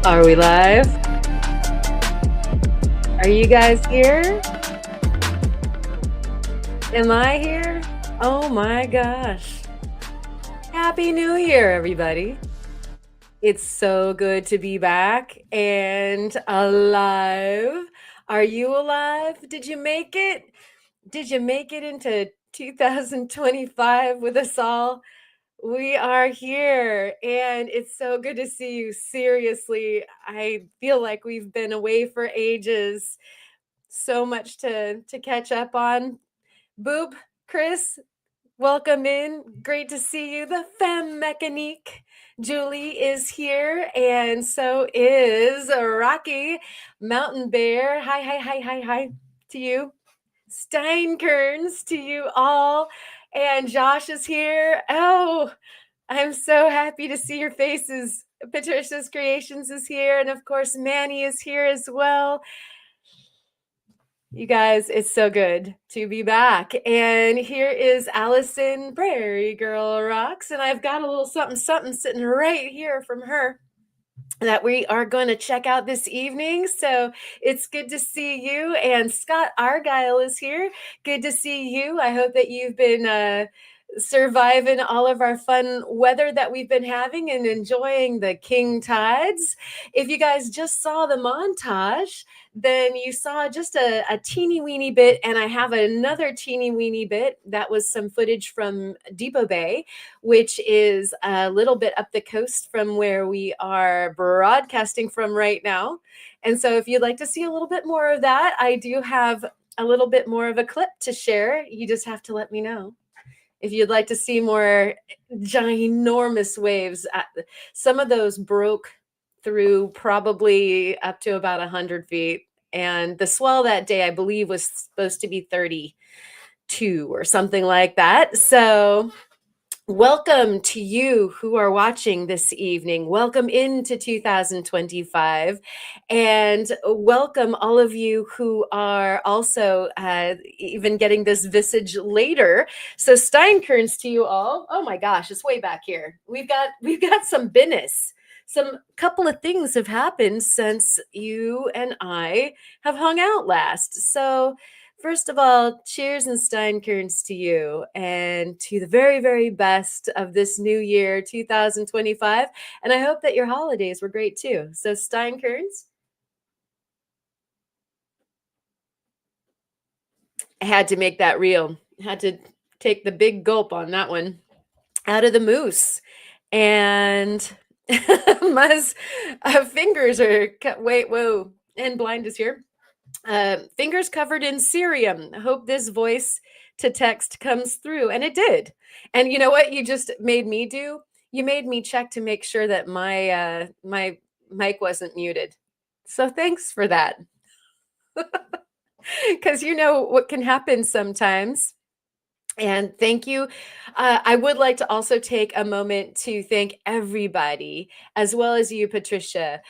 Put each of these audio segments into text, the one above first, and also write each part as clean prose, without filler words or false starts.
Are we live? Are you guys here? Am I here? Oh my gosh. Happy New Year, everybody. It's so good to be back and alive. Are you alive? Did you make it? Did you make it into 2025 with us all? We are here and it's so good to see you. Seriously, I feel like we've been away for ages. So much to catch up on. Boob, Chris, welcome in. Great to see you. The Femme Mechanique. Julie is here, and so is Rocky Mountain Bear. Hi, hi, hi, hi, hi to you. Steinkerns to you all. And Josh is here. Oh, I'm so happy to see your faces. Patricia's Creations is here, and of course, Manny is here as well. You guys, it's so good to be back. And here is Allison, Prairie Girl Rocks, and I've got a little something sitting right here from her that we are going to check out this evening. So it's good to see you. And Scott Argyle is here. Good to see you. I hope that you've been surviving all of our fun weather that we've been having and enjoying the king tides. If you guys just saw the montage, then you saw just a teeny weeny bit, and I have another teeny weeny bit that was some footage from Depot Bay, which is a little bit up the coast from where we are broadcasting from right now. And so if you'd like to see a little bit more of that, I do have a little bit more of a clip to share. You just have to let me know. If you'd like to see more ginormous waves, some of those broke through probably up to about 100 feet. And the swell that day, I believe, was supposed to be 32 or something like that. So welcome to you who are watching this evening. Welcome into 2025. And welcome all of you who are also even getting this visage later. So Steinkerns to you all. Oh my gosh, it's way back here. We've got some business. Some couple of things have happened since you and I have hung out last. So first of all, cheers and Steinkerns to you and to the very, very best of this new year, 2025. And I hope that your holidays were great too. So Steinkerns. I had to make that real. Had to take the big gulp on that one out of the moose. And my fingers are cut. Wait, whoa. And blind is here. Fingers covered in cerium. I hope this voice to text comes through. And it did. And you know what you just made me do? You made me check to make sure that my mic wasn't muted. So thanks for that. Because you know what can happen sometimes. And thank you. I would like to also take a moment to thank everybody, as well as you, Patricia,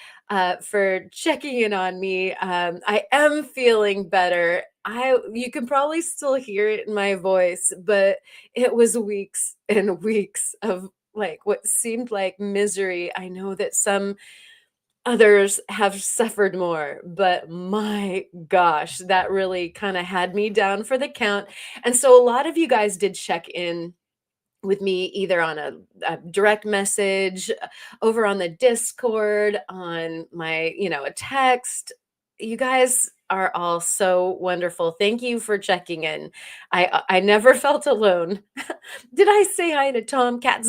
for checking in on me. I am feeling better. You can probably still hear it in my voice, but it was weeks and weeks of like what seemed like misery. I know that some others have suffered more, but my gosh, that really kind of had me down for the count. And so a lot of you guys did check in with me either on a direct message, over on the Discord, on my, a text. You guys are all so wonderful. Thank you for checking in. I never felt alone. Did I say hi to Tomcat?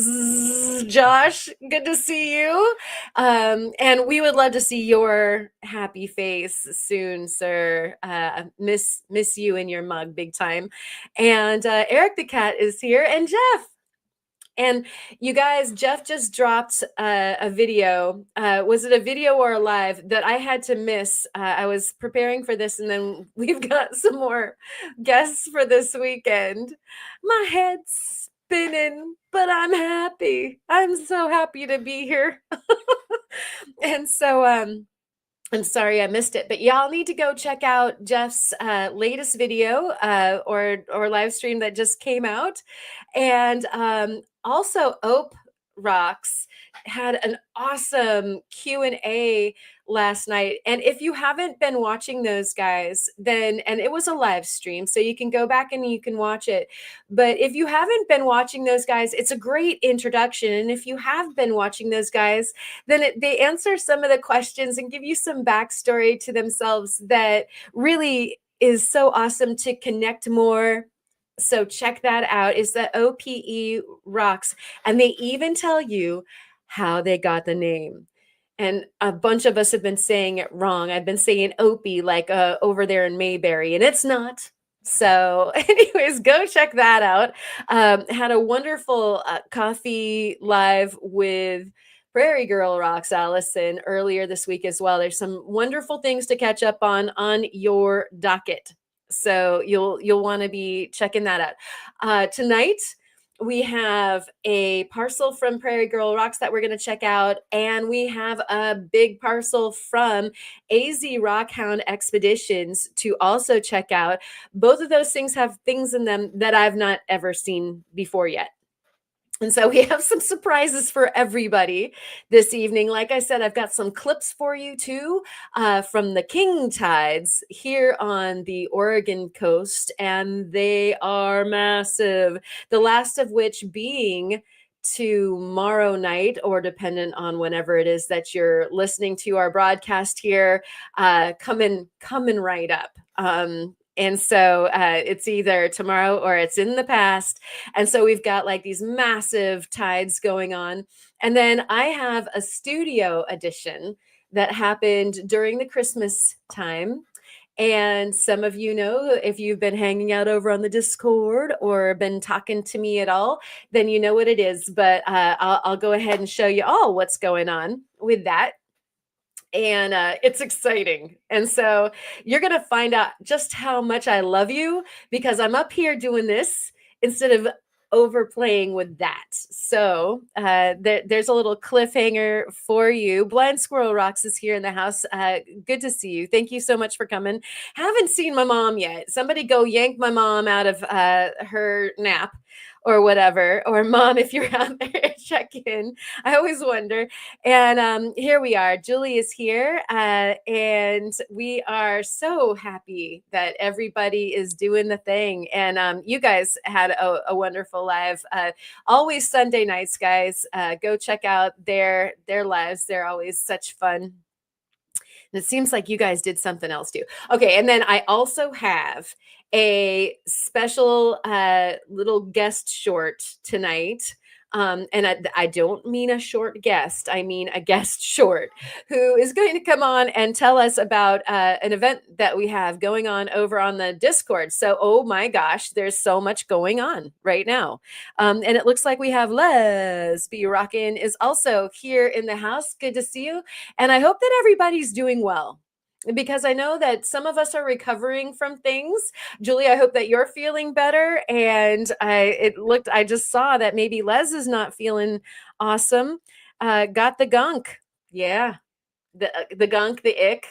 Josh, good to see you. And we would love to see your happy face soon, sir. Miss you in your mug big time. And Eric the cat is here, and Jeff. And you guys, Jeff just dropped a video. Was it a video or a live that I had to miss? I was preparing for this, and then we've got some more guests for this weekend. My head's spinning, but I'm happy. I'm so happy to be here. And so, I'm sorry I missed it, but y'all need to go check out Jeff's latest video or live stream that just came out. And also, Rocks had an awesome Q&A last night. And if you haven't been watching those guys, then, and it was a live stream, so you can go back and you can watch it. But if you haven't been watching those guys, it's a great introduction. And if you have been watching those guys, then they answer some of the questions and give you some backstory to themselves that really is so awesome to connect more. So check that out. It's the OPE Rocks. And they even tell you how they got the name. And a bunch of us have been saying it wrong. I've been saying Opie like over there in Mayberry, and it's not. So, anyways, go check that out. Had a wonderful coffee live with Prairie Girl Rocks, Allison, earlier this week as well. There's some wonderful things to catch up on your docket. So you'll want to be checking that out. Tonight we have a parcel from Prairie Girl Rocks that we're going to check out, and we have a big parcel from AZ Rockhound Expeditions to also check out. Both of those things have things in them that I've not ever seen before yet. And so we have some surprises for everybody this evening. Like I said, I've got some clips for you too from the king tides here on the Oregon coast, and they are massive. The last of which being tomorrow night, or dependent on whenever it is that you're listening to our broadcast here, coming right up. And so it's either tomorrow or it's in the past. And so we've got like these massive tides going on. And then I have a studio edition that happened during the Christmas time. And some of you know, if you've been hanging out over on the Discord or been talking to me at all, then you know what it is. But I'll go ahead and show you all what's going on with that. And it's exciting. And so you're going to find out just how much I love you because I'm up here doing this instead of overplaying with that. So there's a little cliffhanger for you. Blind Squirrel Rocks is here in the house. Good to see you. Thank you so much for coming. Haven't seen my mom yet. Somebody go yank my mom out of her nap or whatever. Or mom, if you're out there, check in. I always wonder. And here we are. Julie is here. And we are so happy that everybody is doing the thing. And you guys had a wonderful live. Always Sunday nights, guys. Go check out their lives. They're always such fun. And it seems like you guys did something else too. Okay. And then I also have a special little guest short tonight. And I don't mean a short guest, I mean a guest short who is going to come on and tell us about an event that we have going on over on the Discord. So, oh my gosh, there's so much going on right now. And it looks like we have Lesby Rockin' is also here in the house. Good to see you. And I hope that everybody's doing well, because I know that some of us are recovering from things. Julie, I hope that you're feeling better. And I just saw that maybe Les is not feeling awesome. Got the gunk. Yeah. The gunk, the ick.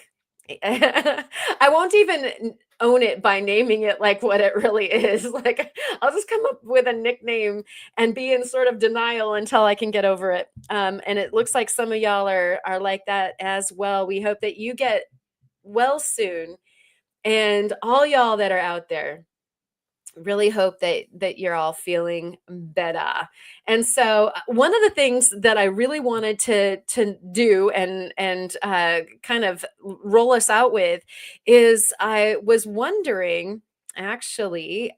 I won't even own it by naming it like what it really is. Like I'll just come up with a nickname and be in sort of denial until I can get over it. And it looks like some of y'all are like that as well. We hope that you get well soon, and all y'all that are out there, really hope that you're all feeling better. And so one of the things that I really wanted to do and kind of roll us out with is I was wondering, actually,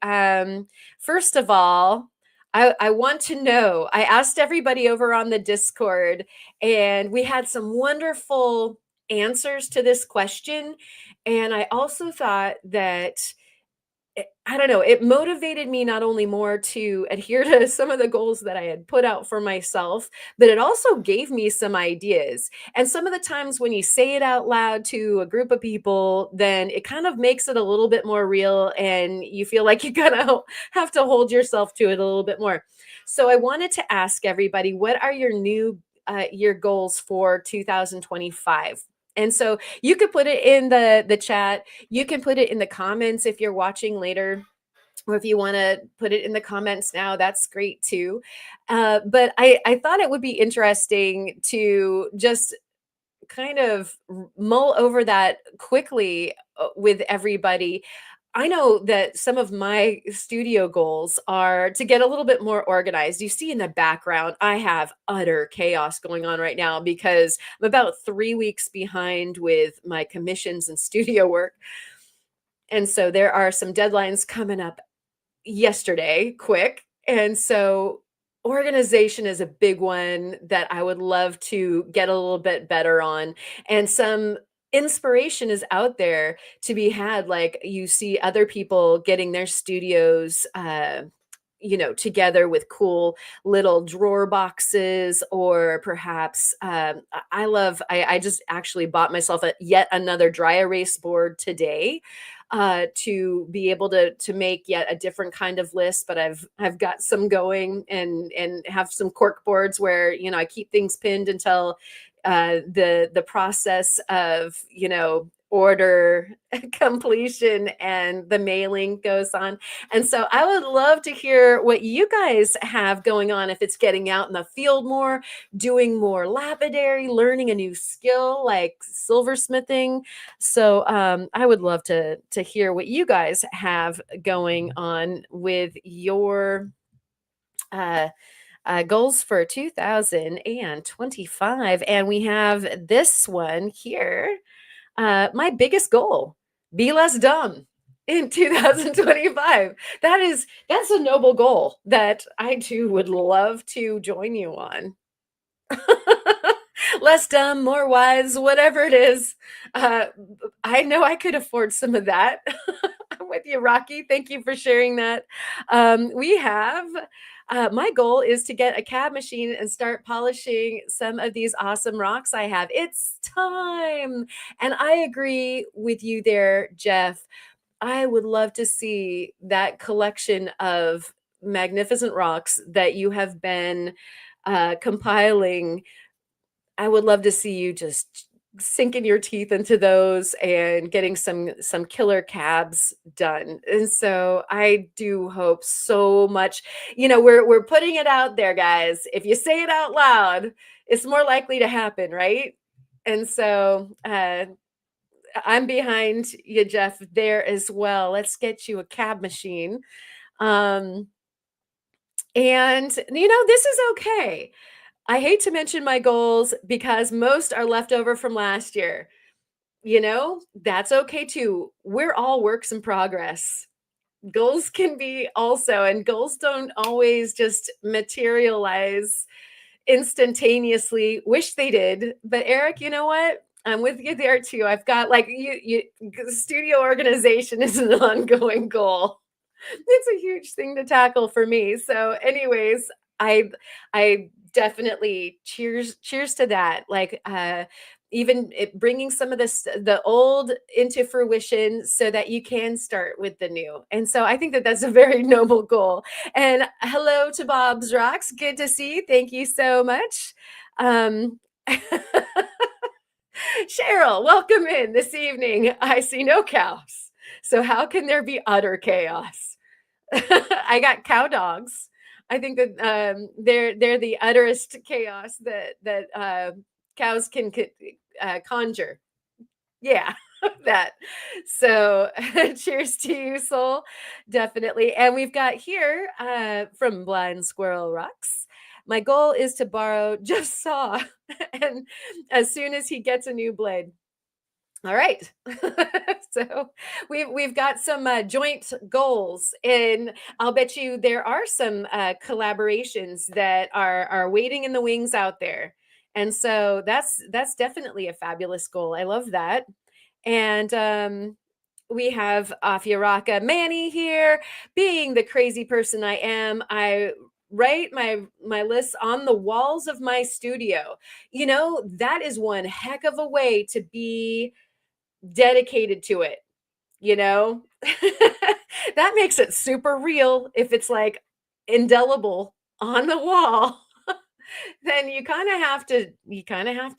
first of all, I want to know, I asked everybody over on the Discord, and we had some wonderful answers to this question. And I also thought that I don't know, it motivated me not only more to adhere to some of the goals that I had put out for myself, but it also gave me some ideas. And some of the times when you say it out loud to a group of people, then it kind of makes it a little bit more real, and you feel like you kind of have to hold yourself to it a little bit more. So I wanted to ask everybody, what are your new year goals for 2025? And so you could put it in the chat. You can put it in the comments if you're watching later. or if you want to put it in the comments now, that's great too. But I thought it would be interesting to just kind of mull over that quickly with everybody. I know that some of my studio goals are to get a little bit more organized. You see in the background, I have utter chaos going on right now because I'm about 3 weeks behind with my commissions and studio work. And so there are some deadlines coming up yesterday, quick. And so organization is a big one that I would love to get a little bit better on. And some inspiration is out there to be had. Like you see other people getting their studios together with cool little drawer boxes, or perhaps I just actually bought myself yet another dry erase board today, to be able to make yet a different kind of list. But I've got some going, and have some cork boards where I keep things pinned until the process of order completion and the mailing goes on. And so I would love to hear what you guys have going on, if it's getting out in the field more, doing more lapidary, learning a new skill like silversmithing. So I would love to hear what you guys have going on with your uh, goals for 2025. And we have this one here. My biggest goal: be less dumb in 2025. That's a noble goal that I too would love to join you on. Less dumb, more wise, whatever it is. Uh, I know I could afford some of that. I'm with you, Rocky. Thank you for sharing that. We have. My goal is to get a cab machine and start polishing some of these awesome rocks I have. It's time. And I agree with you there, Jeff. I would love to see that collection of magnificent rocks that you have been compiling. I would love to see you just sinking your teeth into those and getting some killer cabs done. And so I do hope so much. We're putting it out there, guys. If you say it out loud, it's more likely to happen, right? And so I'm behind you, Jeff, there as well. Let's get you a cab machine. Um, and this is okay. I hate to mention my goals because most are left over from last year. That's okay too. We're all works in progress. Goals can be also, and goals don't always just materialize instantaneously. Wish they did. But Eric, you know what? I'm with you there too. I've got like studio organization is an ongoing goal. It's a huge thing to tackle for me. So, anyways, I definitely cheers to that. Like even bringing some of the old into fruition so that you can start with the new. And so I think that that's a very noble goal. And hello to Bob's Rocks. Good to see you. Thank you so much. Um, Cheryl, welcome in this evening. I see no cows. So how can there be utter chaos? I got cow dogs. I think that they're the utterest chaos that cows can conjure. Yeah, that. So cheers to you, soul. Definitely. And we've got here from Blind Squirrel Rocks. My goal is to borrow just saw, and as soon as he gets a new blade. All right. So we've got some joint goals, and I'll bet you there are some collaborations that are waiting in the wings out there. And so that's definitely a fabulous goal. I love that. And we have Afia Raka Manny here. Being the crazy person I am, I write my lists on the walls of my studio. That is one heck of a way to be dedicated to it, you know? That makes it super real if it's like indelible on the wall. Then you kind of have to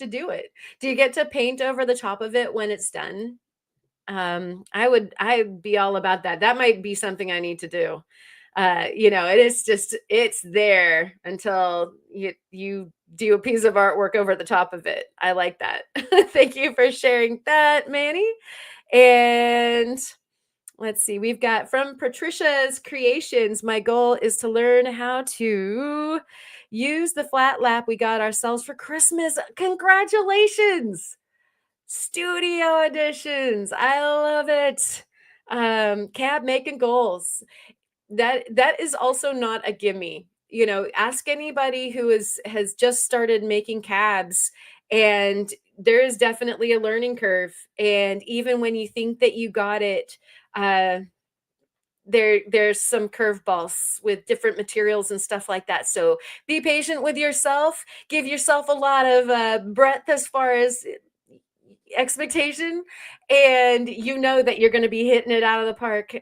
do it. Do you get to paint over the top of it when it's done? I'd be all about that. That might be something I need to do. It is just it's there until you do a piece of artwork over the top of it. I like that. Thank you for sharing that, Manny. And let's see, we've got from Patricia's Creations. My goal is to learn how to use the flat lap we got ourselves for Christmas. Congratulations! Studio editions. I love it. Cab making goals. That is also not a gimme. Ask anybody who has just started making cabs, and there is definitely a learning curve. And even when you think that you got it, uh, there's some curveballs with different materials and stuff like that. So be patient with yourself. Give yourself a lot of breadth as far as expectation, and you know that you're going to be hitting it out of the park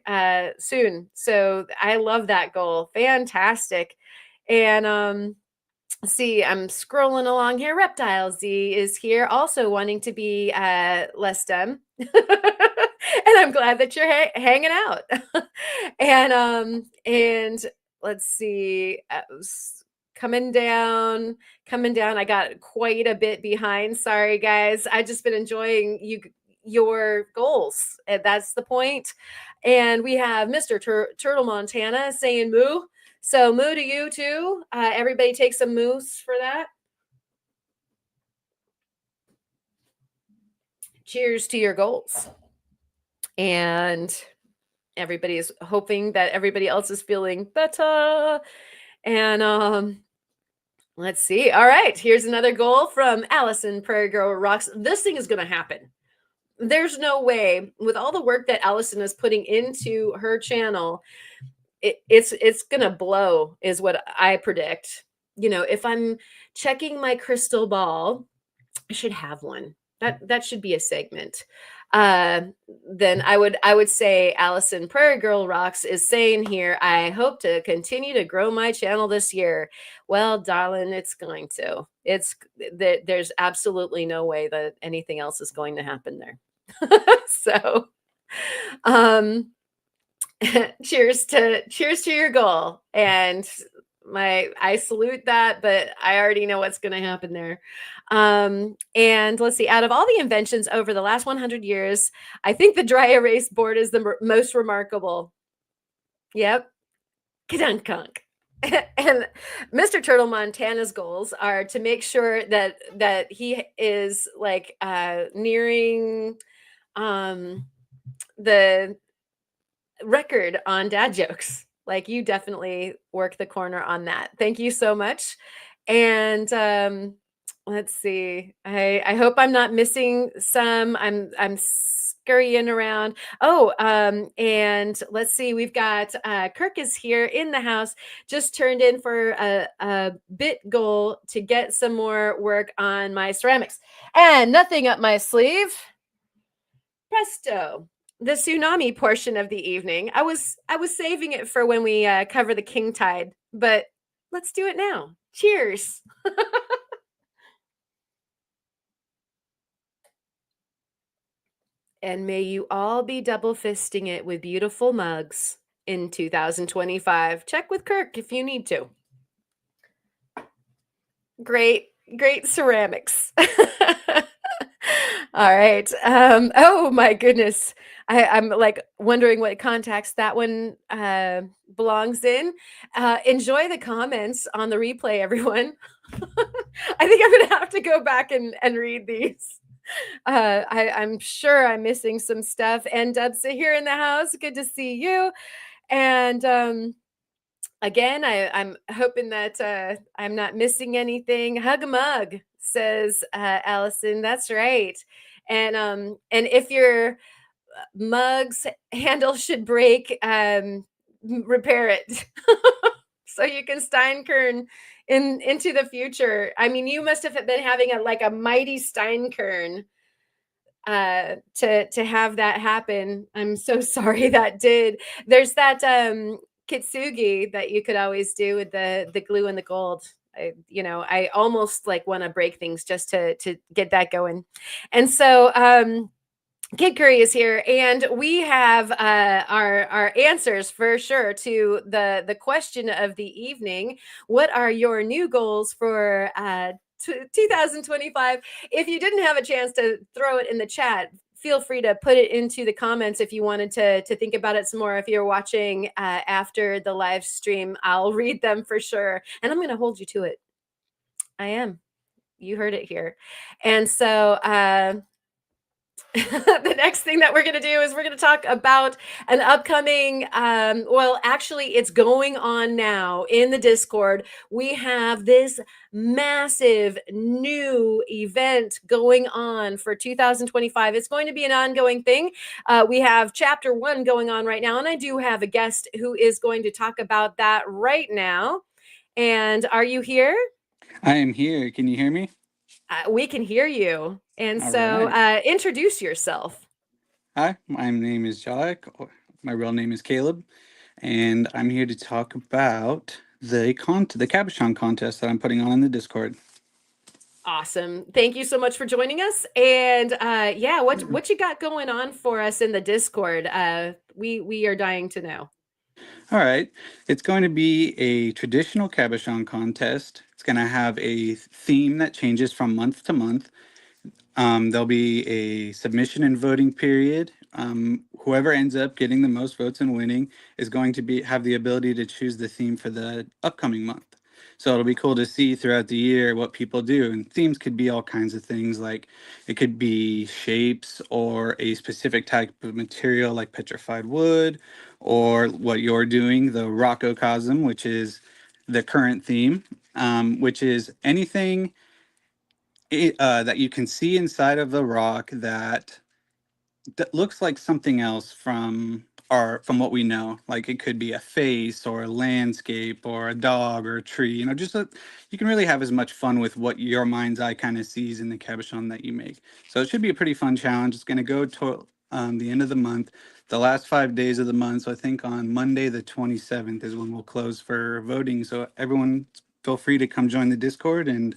soon. So I love that goal. Fantastic. And see, I'm scrolling along here. Reptile Z is here, also wanting to be less dumb. And I'm glad that you're hanging out. And let's see, coming down. I got quite a bit behind. Sorry, guys. I just been enjoying your goals, and that's the point. And we have Mr. Turtle Montana saying moo. So moo to you too. Everybody take some moose for that. Cheers to your goals. And everybody is hoping that everybody else is feeling better. And let's see. All right, here's another goal from Allison, Prairie Girl Rocks. This thing is going to happen. There's no way, with all the work that Allison is putting into her channel, it's gonna blow, is what I predict. If I'm checking my crystal ball, I should have one. That should be a segment. Then I would say Allison Prairie Girl Rocks is saying here, I hope to continue to grow my channel this year. Well, darling, it's going to. There's absolutely no way that anything else is going to happen there. So, um, cheers to your goal. And I salute that, but I already know what's going to happen there. And let's see, out of all the inventions over the last 100 years, I think the dry erase board is the most remarkable. Yep. Kadunk. And Mr. Turtle Montana's goals are to make sure that he is like nearing the record on dad jokes. Like, you definitely work the corner on that. Thank you so much. And let's see. I hope I'm not missing some. I'm scurrying around. Oh, and let's see. We've got Kirk is here in the house. Just turned in for a bit goal to get some more work on my ceramics. And nothing up my sleeve. Presto. The tsunami portion of the evening. I was saving it for when we cover the king tide, but let's do it now. Cheers. And may you all be double fisting it with beautiful mugs in 2025. Check with Kirk if you need to. Great ceramics. All right. Oh my goodness. I'm like wondering what contacts that one belongs in. Enjoy the comments on the replay, everyone. I think I'm gonna have to go back and read these. I'm sure I'm missing some stuff. And Dubsa here in the house. Good to see you. And again, I'm hoping that I'm not missing anything. Hug a mug, says Allison. That's right. And if your mug's handle should break, repair it. So you can Steinkern into the future. I mean, you must have been having a mighty Steinkern to have that happen. I'm so sorry that did. There's that kitsugi that you could always do with the glue and the gold. I almost like want to break things just to get that going. And so Kid Curry is here, and we have our answers for sure to the question of the evening. What are your new goals for 2025? If you didn't have a chance to throw it in the chat, feel free to put it into the comments if you wanted to think about it some more. If you're watching after the live stream, I'll read them for sure, and I'm going to hold you to it. I am. You heard it here, and so. The next thing that we're going to do is we're going to talk about an upcoming well, actually it's going on now in the Discord. We have this massive new event going on for 2025. It's going to be an ongoing thing. We have chapter 1 going on right now, and I do have a guest who is going to talk about that right now. And are you here? I am here. Can you hear me? We can hear you. And All so right. introduce yourself. Hi, my name is Jalek. My real name is Caleb, and I'm here to talk about the cabochon contest that I'm putting on in the Discord. Awesome. Thank you so much for joining us. And yeah, what you got going on for us in the Discord? We are dying to know. All right. It's going to be a traditional cabochon contest. It's going to have a theme that changes from month to month. There'll be a submission and voting period. Whoever ends up getting the most votes and winning is going to have the ability to choose the theme for the upcoming month. So it'll be cool to see throughout the year what people do. And themes could be all kinds of things, like it could be shapes or a specific type of material like petrified wood, or what you're doing, the Rockocosm, which is the current theme, which is anything that you can see inside of the rock that looks like something else from what we know. Like it could be a face or a landscape or a dog or a tree. You can really have as much fun with what your mind's eye kind of sees in the cabochon that you make. So it should be a pretty fun challenge. It's going to go to the end of the month, the last 5 days of the month. So I think on Monday the 27th is when we'll close for voting. So everyone feel free to come join the Discord and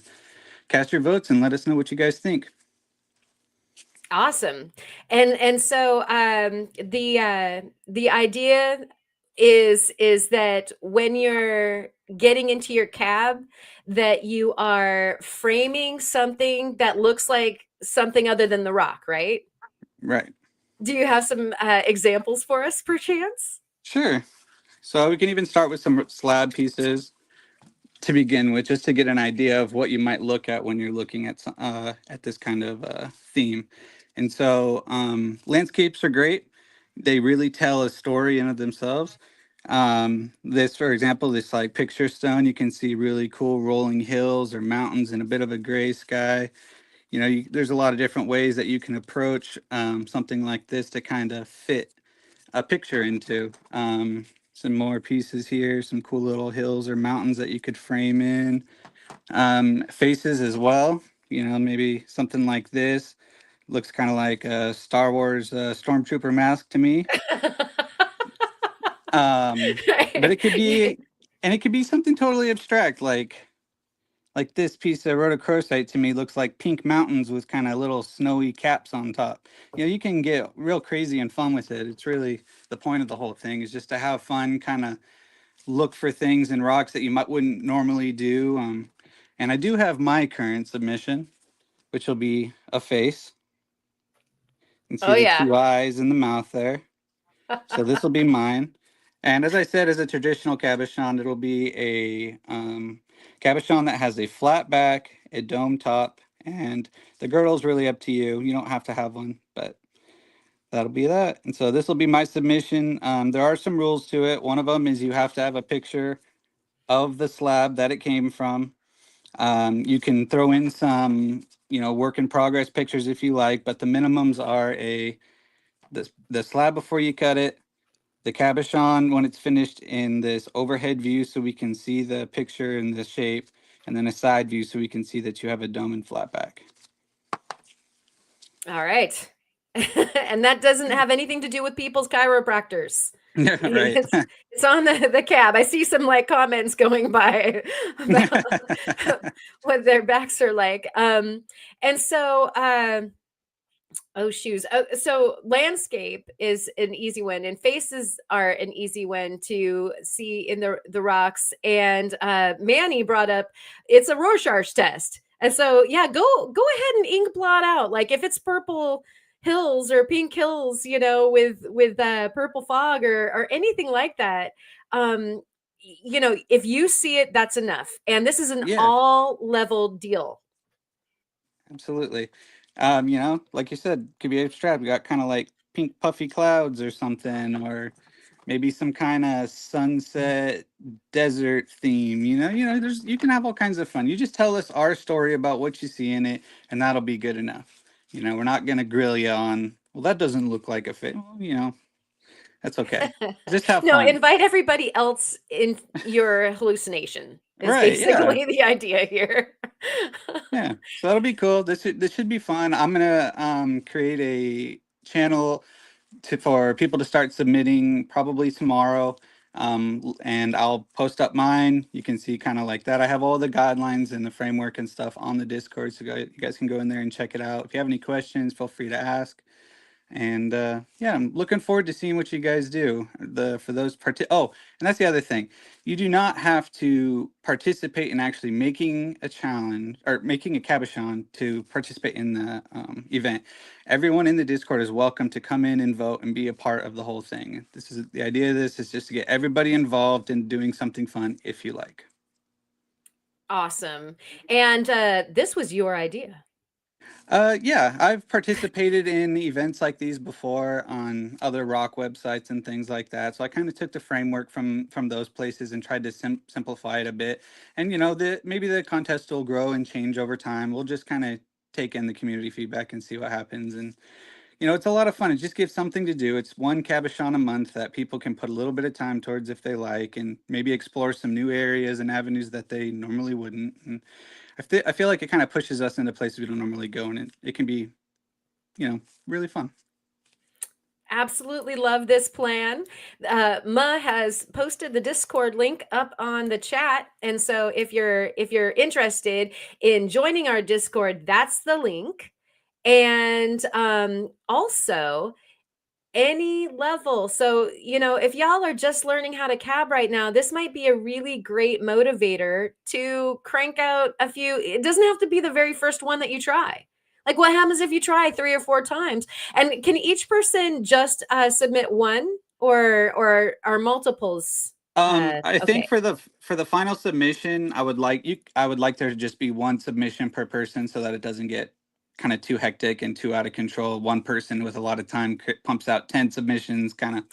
cast your votes and let us know what you guys think. Awesome. And so the idea is that when you're getting into your cab, that you are framing something that looks like something other than the rock, right? Right. Do you have some examples for us, perchance? Sure. So we can even start with some slab pieces to begin with, just to get an idea of what you might look at when you're looking at this kind of theme. And so landscapes are great. They really tell a story in of themselves. This, for example, this like picture stone, you can see really cool rolling hills or mountains and a bit of a gray sky. There's a lot of different ways that you can approach something like this to kind of fit a picture into. Some more pieces here, some cool little hills or mountains that you could frame in. Faces as well, maybe something like this. Looks kind of like a Star Wars stormtrooper mask to me. Um, but it could be, and it could be something totally abstract, like this piece of rhodochrosite to me looks like pink mountains with kind of little snowy caps on top. You can get real crazy and fun with it. It's really the point of the whole thing, is just to have fun, kind of look for things in rocks that you wouldn't normally do. And I do have my current submission, which will be a face. You can see Oh the yeah. two eyes and the mouth there. So this will be mine. And as I said, as a traditional cabochon, it'll be a cabochon that has a flat back, a dome top, and the girdle's really up to you. You don't have to have one, but that'll be that. And so this will be my submission. There are some rules to it. One of them is you have to have a picture of the slab that it came from. You can throw in some, work in progress pictures if you like, but the minimums are the slab before you cut it, the cabochon when it's finished in this overhead view so we can see the picture and the shape, and then a side view so we can see that you have a dome and flat back. All right. And that doesn't have anything to do with people's chiropractors. Right. It's on the cab. I see some like comments going by about what their backs are like. And so Oh, shoes. Oh, so landscape is an easy one, and faces are an easy one to see in the rocks. And Manny brought up it's a Rorschach test, and so yeah, go ahead and ink blot out. Like if it's purple hills or pink hills, with purple fog or anything like that. If you see it, that's enough. And this is an Yeah, all level deal. absolutely. Like you said, could be abstract. We got kind of like pink puffy clouds or something, or maybe some kind of sunset desert theme. There's you can have all kinds of fun. You just tell us our story about what you see in it, and that'll be good enough. We're not gonna grill you on. Well, that doesn't look like a fit. Well, that's okay. Just have No, fun. invite everybody else in your hallucination is Right? Yeah. basically the idea here. Yeah. So that'll be cool. This should be fun. I'm gonna create a channel for people to start submitting probably tomorrow. And I'll post up mine. You can see kind of like that. I have all the guidelines and the framework and stuff on the Discord, so you guys can go in there and check it out. If you have any questions, feel free to ask. And yeah, I'm looking forward to seeing what you guys do. For those oh, and that's the other thing. You do not have to participate in actually making a challenge or making a cabochon to participate in the event. Everyone in the Discord is welcome to come in and vote and be a part of the whole thing. This is the idea of this is just to get everybody involved in doing something fun if you like. Awesome. And this was your idea. Yeah, I've participated in events like these before on other rock websites and things like that. So I kind of took the framework from those places and tried to simplify it a bit. And maybe the contest will grow and change over time. We'll just kind of take in the community feedback and see what happens. And it's a lot of fun. It just gives something to do. It's one cabochon a month that people can put a little bit of time towards if they like, and maybe explore some new areas and avenues that they normally wouldn't. And I feel like it kind of pushes us into places we don't normally go, and it can be, really fun. Absolutely love this plan. Ma has posted the Discord link up on the chat, and so if you're interested in joining our Discord, that's the link. And also any level. So, if y'all are just learning how to cab right now, this might be a really great motivator to crank out a few. It doesn't have to be the very first one that you try. Like, what happens if you try 3 or 4 times? And can each person just submit one, or are multiples? I think Okay. for the final submission, I would like there to just be one submission per person so that it doesn't get kind of too hectic and too out of control. One person with a lot of time pumps out 10 submissions, kind of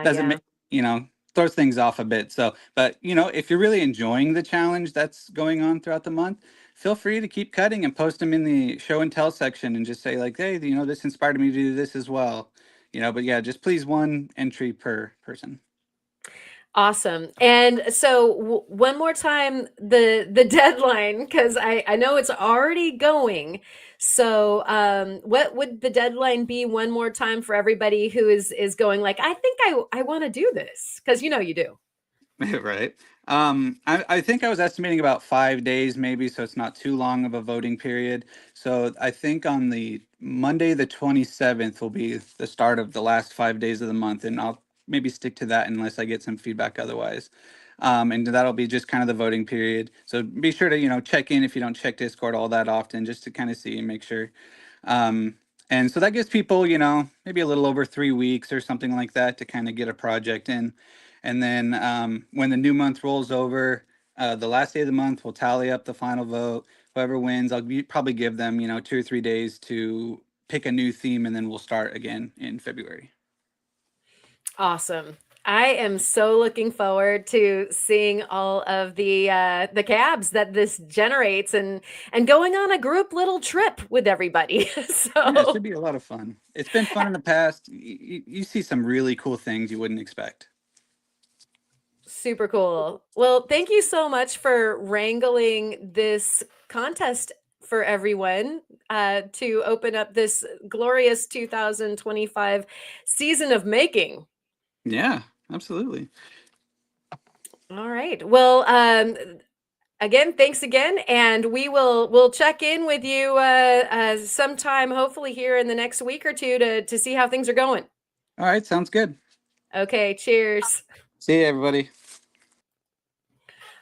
doesn't Yeah. make, throws things off a bit. So, but if you're really enjoying the challenge that's going on throughout the month, feel free to keep cutting and post them in the show and tell section and just say like, hey, this inspired me to do this as well. But yeah, just please one entry per person. Awesome. And so one more time, the deadline, because I know it's already going. So what would the deadline be one more time for everybody who is going like, I think I want to do this, because you do. Right. I think I was estimating about 5 days, maybe, so it's not too long of a voting period. So I think on the Monday, the 27th, will be the start of the last 5 days of the month, and I'll maybe stick to that unless I get some feedback otherwise. And that'll be just kind of the voting period. So be sure to, check in if you don't check Discord all that often, just to kind of see and make sure. Um, and so that gives people, maybe a little over 3 weeks or something like that to kind of get a project in. And then when the new month rolls over, the last day of the month, we'll tally up the final vote. Whoever wins, probably give them, 2 or 3 days to pick a new theme, and then we'll start again in February. Awesome. I am so looking forward to seeing all of the cabs that this generates, and going on a group little trip with everybody. Yeah, it should So be a lot of fun. It's been fun in the past. You see some really cool things you wouldn't expect. super cool. Well, thank you so much for wrangling this contest for everyone, to open up this glorious 2025 season of making. Yeah, absolutely. All right. Well, again, thanks again, and we'll check in with you sometime, hopefully here in the next week or two, to see how things are going. All right, sounds good. Okay, cheers. See you, everybody.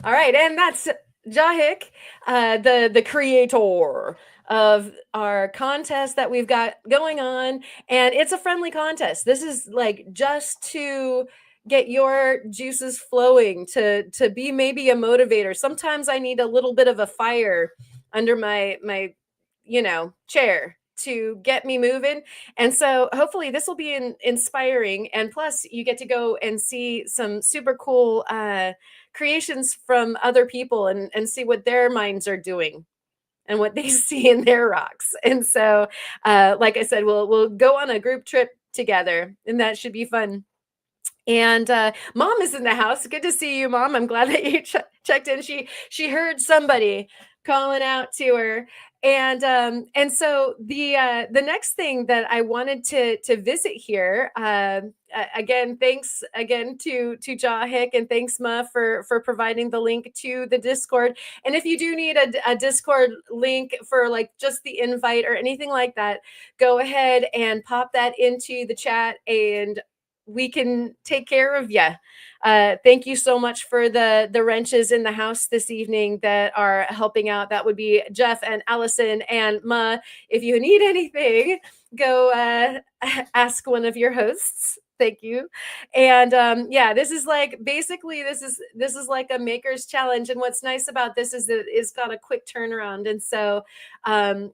All right, and that's Jahik, the creator of our contest that we've got going on, and it's a friendly contest. This is like just to get your juices flowing, to be maybe a motivator. Sometimes I need a little bit of a fire under my chair to get me moving, and so hopefully this will be inspiring, and plus you get to go and see some super cool creations from other people, and see what their minds are doing and what they see in their rocks. And so, like I said, we'll go on a group trip together, and that should be fun. And Mom is in the house. Good to see you, Mom. I'm glad that you checked in. She heard somebody calling out to her, and so the next thing that I wanted to visit here. Again, thanks again to Jahik, and thanks, Ma, for providing the link to the Discord. And if you do need a Discord link for like just the invite or anything like that, go ahead and pop that into the chat, and we can take care of you. Thank you so much for the wrenches in the house this evening that are helping out. That would be Jeff and Allison and Ma. If you need anything, go ask one of your hosts. Thank you. And yeah, this is like basically this is like a maker's challenge. And what's nice about this is that it's got a quick turnaround. And so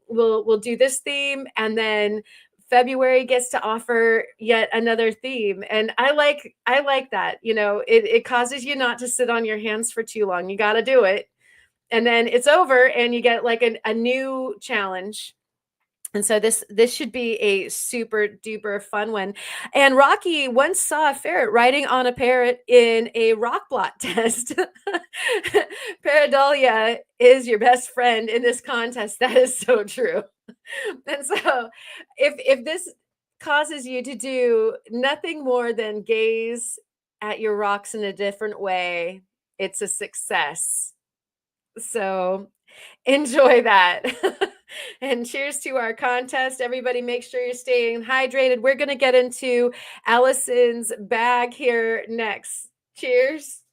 we'll do this theme, and then February gets to offer yet another theme. And I like that. It causes you not to sit on your hands for too long. You got to do it. And then it's over, and you get like a new challenge. And so this should be a super duper fun one. And Rocky once saw a ferret riding on a parrot in a rock blot test. Pareidolia is your best friend in this contest. That is so true. And so if this causes you to do nothing more than gaze at your rocks in a different way, it's a success. So enjoy that. And cheers to our contest. Everybody, make sure you're staying hydrated. We're going to get into Allison's bag here next. Cheers.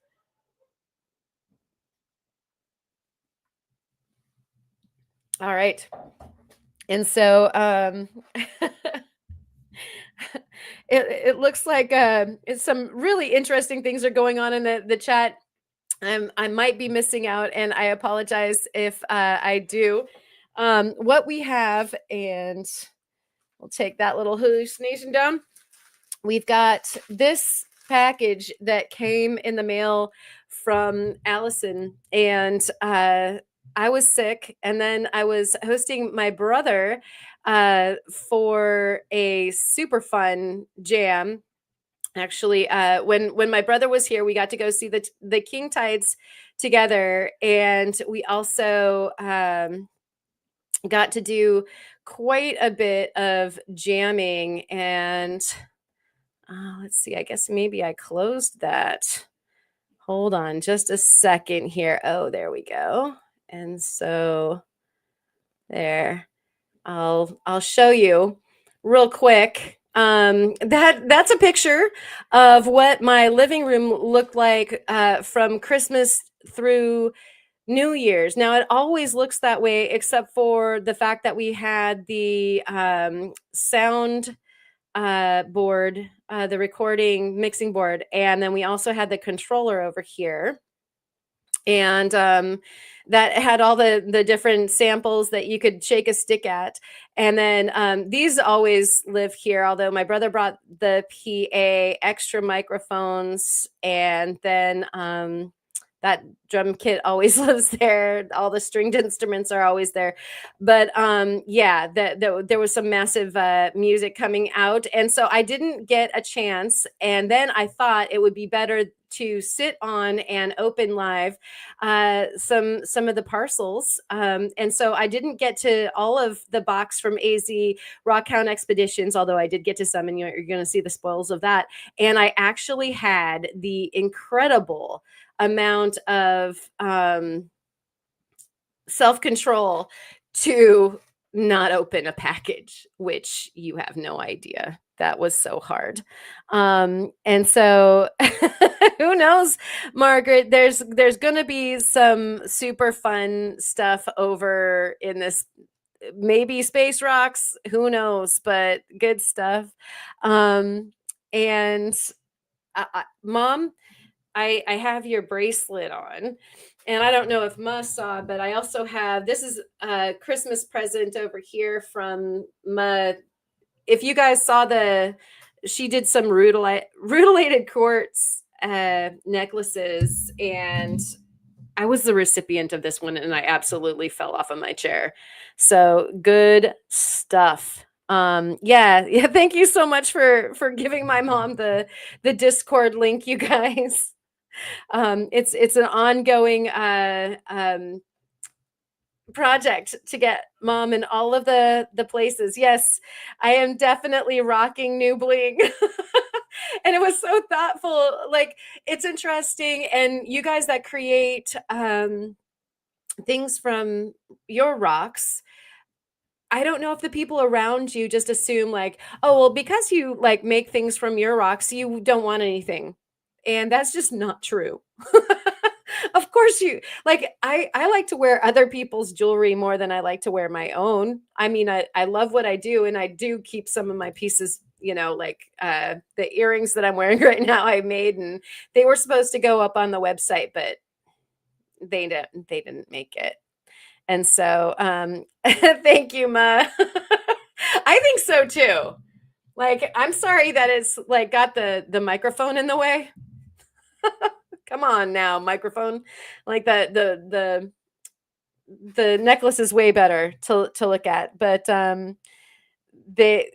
All right. And so it looks like it's some really interesting things are going on in the chat. I might be missing out, and I apologize if I do. What we have, and we'll take that little hallucination down. We've got this package that came in the mail from Allison, and I was sick, and then I was hosting my brother for a super fun jam. Actually, when my brother was here, we got to go see the King Tides together, and we also got to do quite a bit of jamming. And let's see, I guess maybe I closed that. Hold on just a second here. Oh, there we go. And so there, I'll show you real quick. That's a picture of what my living room looked like from Christmas through New Year's. Now it always looks that way, except for the fact that we had the sound board, the recording mixing board, and then we also had the controller over here. And that had all the different samples that you could shake a stick at. And then these always live here, although my brother brought the PA, extra microphones, and then that drum kit always lives there. All the stringed instruments are always there. But yeah, there was some massive music coming out. And so I didn't get a chance. And then I thought it would be better to sit on and open live some of the parcels. And so I didn't get to all of the box from AZ Rockhound Expeditions, although I did get to some, and you're going to see the spoils of that. And I actually had the incredible amount of self-control to not open a package, which you have no idea. That was so hard. And so who knows, Margaret, there's gonna be some super fun stuff over in this, maybe space rocks, who knows, but good stuff. And Mom, I have your bracelet on. And I don't know if Ma saw, but I also have, this is a Christmas present over here from Ma. If you guys saw she did some rutilated quartz necklaces, and I was the recipient of this one, and I absolutely fell off of my chair. So good stuff. Yeah. Thank you so much for giving my mom the Discord link, you guys. It's an ongoing project to get Mom in all of the places. Yes, I am definitely rocking new bling. And it was so thoughtful. Like, it's interesting, and you guys that create things from your rocks, I don't know if the people around you just assume like, oh, well, because you like make things from your rocks, you don't want anything. And that's just not true. Of course you like, I like to wear other people's jewelry more than I like to wear my own. I mean, I love what I do, and I do keep some of my pieces, like the earrings that I'm wearing right now I made, and they were supposed to go up on the website, but they didn't make it. And so, thank you, Ma. I think so too. Like, I'm sorry that it's like got the microphone in the way. Come on now, microphone. Like the necklace is way better to look at, but they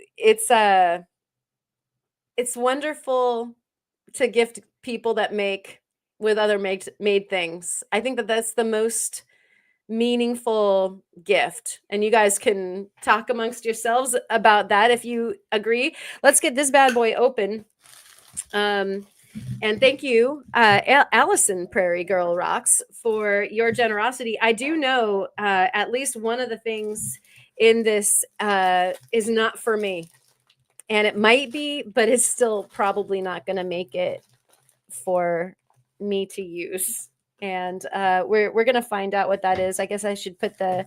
it's wonderful to gift people that make with other made things. I think that that's the most meaningful gift, and you guys can talk amongst yourselves about that if you agree. Let's get this bad boy open. And thank you, Allison Prairie Girl Rocks, for your generosity. I do know at least one of the things in this is not for me, and it might be, but it's still probably not going to make it for me to use. And we're gonna find out what that is. I guess I should put the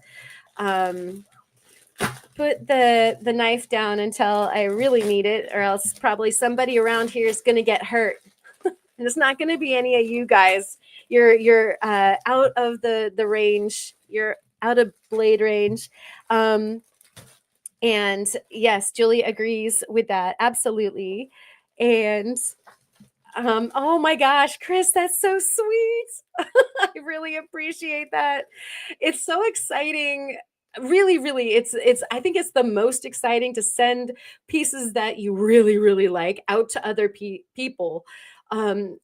knife down until I really need it, or else probably somebody around here is gonna get hurt. And it's not gonna be any of you guys. You're out of the range. You're out of blade range. And yes, Julie agrees with that, absolutely. And oh my gosh, Chris, that's so sweet. I really appreciate that. It's so exciting. Really, really, it's I think it's the most exciting to send pieces that you really, really like out to other people. And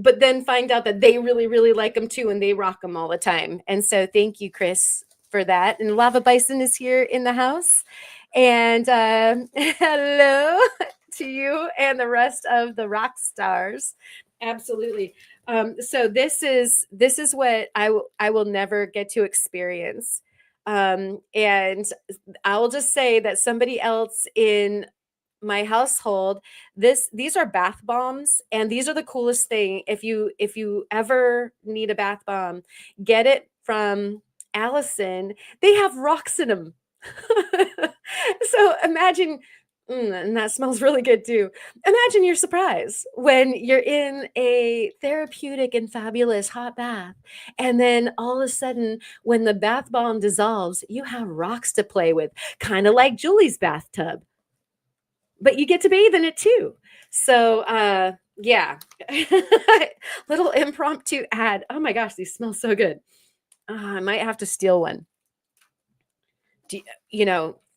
but then find out that they really, really like them too, and they rock them all the time. And so thank you, Chris, for that. And Lava Bison is here in the house. And hello to you and the rest of the rock stars. Absolutely. So this is what I will never get to experience. And I will just say that somebody else in my household, these are bath bombs, and these are the coolest thing. If you ever need a bath bomb, get it from Allison. They have rocks in them. So imagine, and that smells really good too. Imagine your surprise when you're in a therapeutic and fabulous hot bath, and then all of a sudden, when the bath bomb dissolves, you have rocks to play with, kind of like Julie's bathtub, but you get to bathe in it too. So, yeah, little impromptu ad. Oh my gosh, these smell so good. I might have to steal one.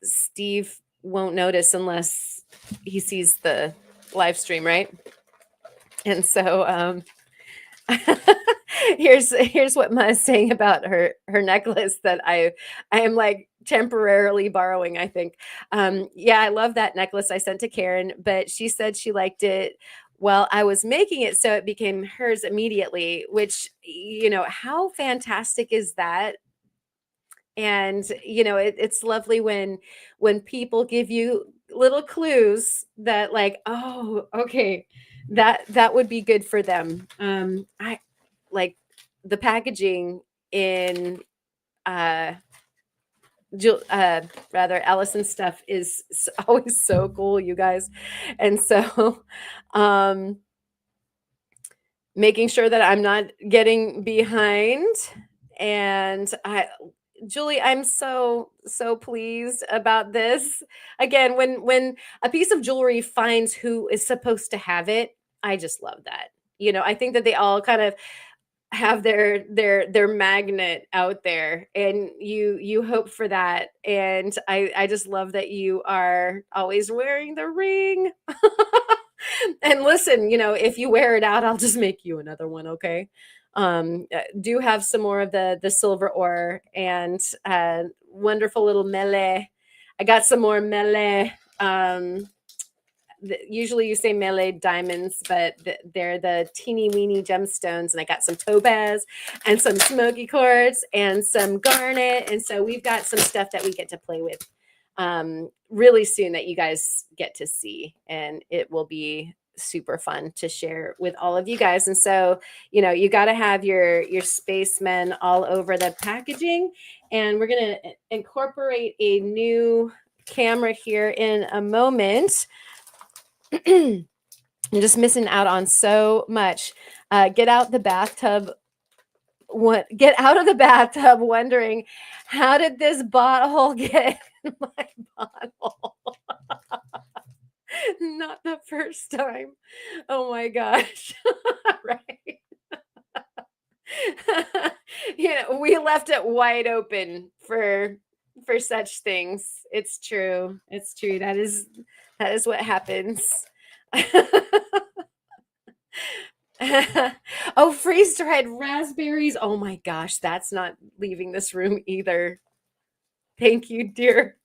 Steve won't notice unless he sees the live stream, right? And so here's what Ma's saying about her necklace that I am like temporarily borrowing, I think. Yeah, I love that necklace I sent to Karen, but she said she liked it. Well, I was making it so it became hers immediately, which, how fantastic is that? And it's lovely when people give you little clues that, like, oh, okay, that would be good for them. I like the packaging in uh rather Allison's stuff is always so cool, you guys. And so um making sure that I'm not getting behind. And Julie, I'm so pleased about this. Again, when a piece of jewelry finds who is supposed to have it, I just love that. I think that they all kind of have their magnet out there, and you hope for that. And I just love that you are always wearing the ring. And listen, if you wear it out, I'll just make you another one, okay? Do have some more of the silver ore, and wonderful little melee. I got some more melee. Usually you say melee diamonds, but they're the teeny weeny gemstones. And I got some topaz and some smoky quartz and some garnet. And so we've got some stuff that we get to play with really soon that you guys get to see. And it will be super fun to share with all of you guys. And so, you got to have your spacemen all over the packaging. And we're going to incorporate a new camera here in a moment. You're just missing out on so much. Get out the bathtub. Get out of the bathtub wondering, how did this bottle get in my bottle? Not the first time. Oh my gosh. Right. We left it wide open for such things. It's true. It's true. That is what happens. Oh, freeze dried raspberries. Oh my gosh, that's not leaving this room either. Thank you, dear.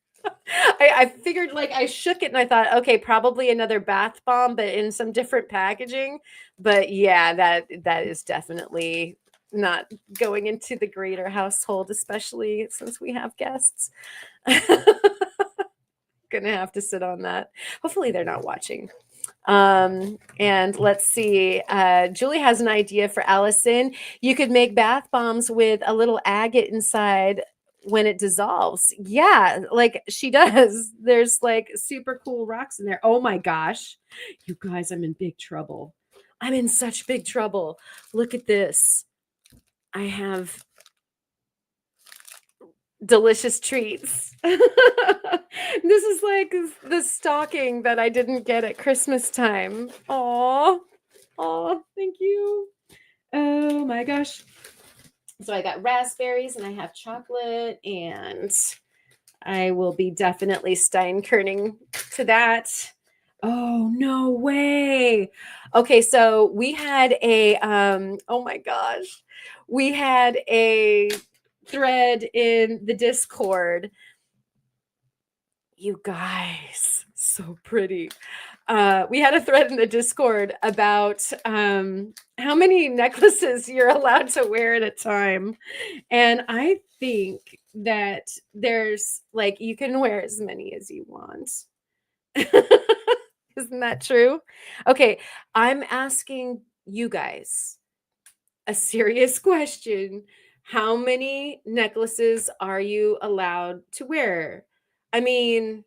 I figured, like, I shook it and I thought, okay, probably another bath bomb, but in some different packaging. But yeah, that is definitely not going into the greater household, especially since we have guests. Gonna have to sit on that. Hopefully they're not watching. And let's see. Julie has an idea for Allison. You could make bath bombs with a little agate inside when it dissolves. Yeah, like she does. There's like super cool rocks in there. Oh my gosh. You guys, I'm in big trouble. I'm in such big trouble. Look at this. I have delicious treats. This is like the stocking that I didn't get at Christmas time. Oh, thank you. Oh my gosh. So I got raspberries and I have chocolate, and I will be definitely Steinkerning to that. Oh, no way. Okay, so we had a oh my gosh. We had a thread in the Discord. You guys, so pretty. We had a thread in the Discord about how many necklaces you're allowed to wear at a time. And I think that there's, like, you can wear as many as you want. Isn't that true? Okay, I'm asking you guys a serious question. How many necklaces are you allowed to wear? I mean,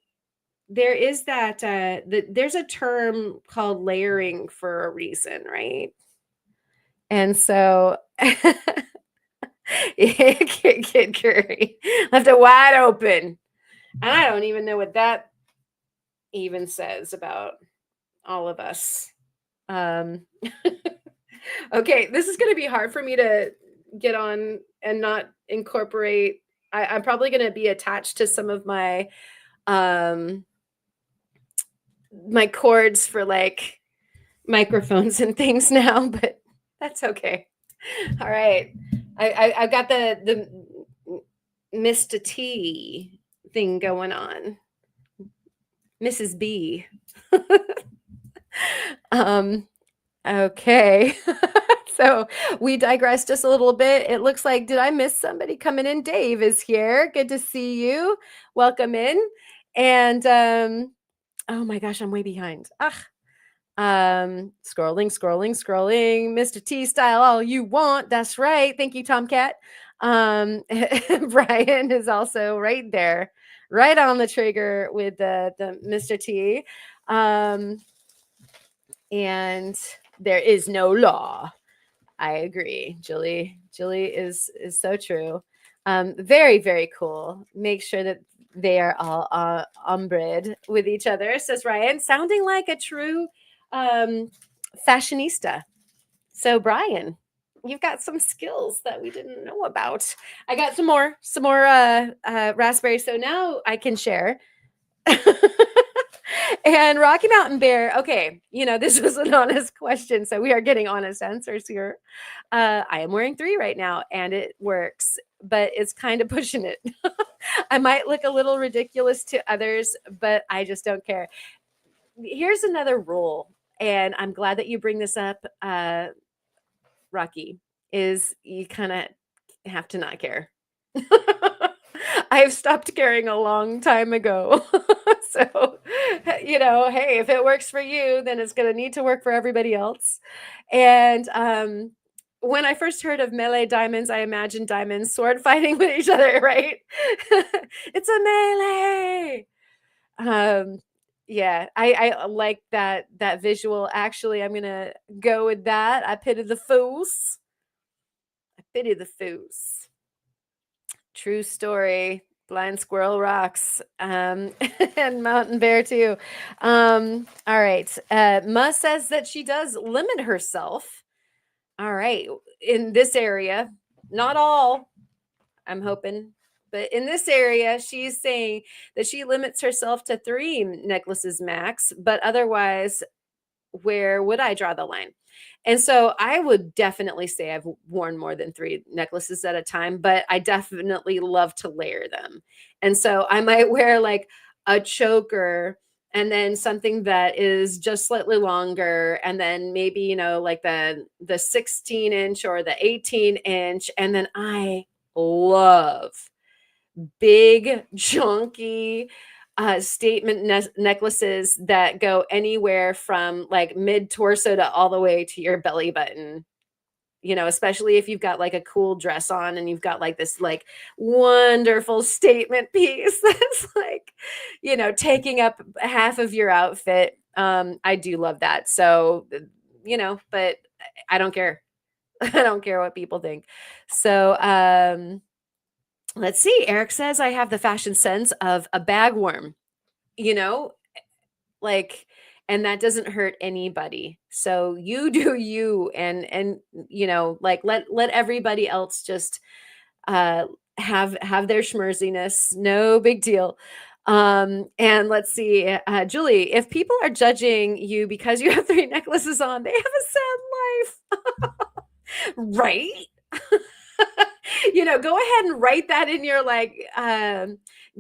there is that there's a term called layering for a reason, right? And so Kid Curry left it wide open. And I don't even know what that even says about all of us. Okay, this is going to be hard for me to get on and not incorporate. I'm probably going to be attached to some of my my cords for, like, microphones and things now, but that's okay. All right, I've got the Mr. T thing going on, Mrs. B. um Okay. So we digressed just a little bit. It looks like, did I miss somebody coming in? Dave is here. Good to see you. Welcome in. And oh my gosh, I'm way behind. Ugh. Scrolling. Mr. T style, all you want. That's right. Thank you, Tomcat. Brian is also right there, right on the trigger with the Mr. T. And there is no law. I agree, Julie. Julie is so true. Very, very cool. Make sure that they are all ombred with each other, says Ryan, sounding like a true fashionista. So Brian, you've got some skills that we didn't know about. I got some more raspberries, so now I can share. And Rocky Mountain Bear, okay, this was an honest question, so we are getting honest answers here. I am wearing 3 right now, and it works, but it's kind of pushing it. I might look a little ridiculous to others, but I just don't care. Here's another rule, and I'm glad that you bring this up, Rocky, is you kind of have to not care. I've stopped caring a long time ago. So, hey, if it works for you, then it's going to need to work for everybody else. And when I first heard of melee diamonds, I imagined diamonds sword fighting with each other, right? It's a melee. Yeah, I like that visual. Actually, I'm gonna go with that. I pity the fools. I pity the fools. True story. Blind Squirrel Rocks, and Mountain Bear too. All right. Ma says that she does limit herself. All right, in this area, not all. I'm hoping, but in this area, she's saying that she limits herself to 3 necklaces max. But otherwise, where would I draw the line? And so I would definitely say I've worn more than 3 necklaces at a time, but I definitely love to layer them. And so I might wear like a choker and then something that is just slightly longer, and then maybe, like the 16-inch or the 18-inch, and then I love big chunky statement necklaces that go anywhere from like mid torso to all the way to your belly button. Especially if you've got like a cool dress on and you've got like this like wonderful statement piece that's like, taking up half of your outfit. I do love that. So, but I don't care. I don't care what people think. So, let's see. Eric says I have the fashion sense of a bagworm, you know, like, and that doesn't hurt anybody. So you do you, and like let everybody else just have their schmerziness. No big deal. And let's see, Julie, if people are judging you because you have 3 necklaces on, they have a sad life. Right? Go ahead and write that in your like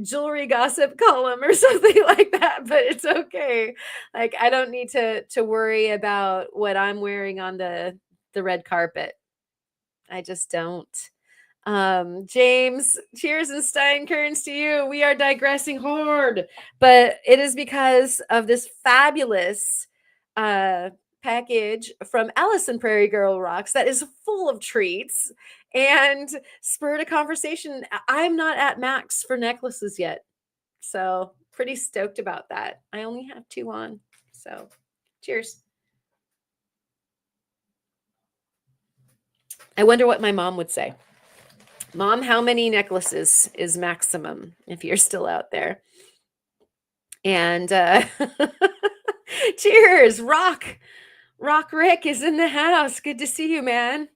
jewelry gossip column or something like that, but it's okay. Like I don't need to worry about what I'm wearing on the red carpet. I just don't. James, cheers and Steinkerns to you. We are digressing hard, but it is because of this fabulous package from Allison Prairie Girl Rocks that is full of treats and spurred a conversation. I'm not at max for necklaces yet, so pretty stoked about that. I only have 2 on, so cheers. I wonder what my mom would say. Mom, how many necklaces is maximum if you're still out there? And cheers, Rock Rick is in the house. Good to see you, man.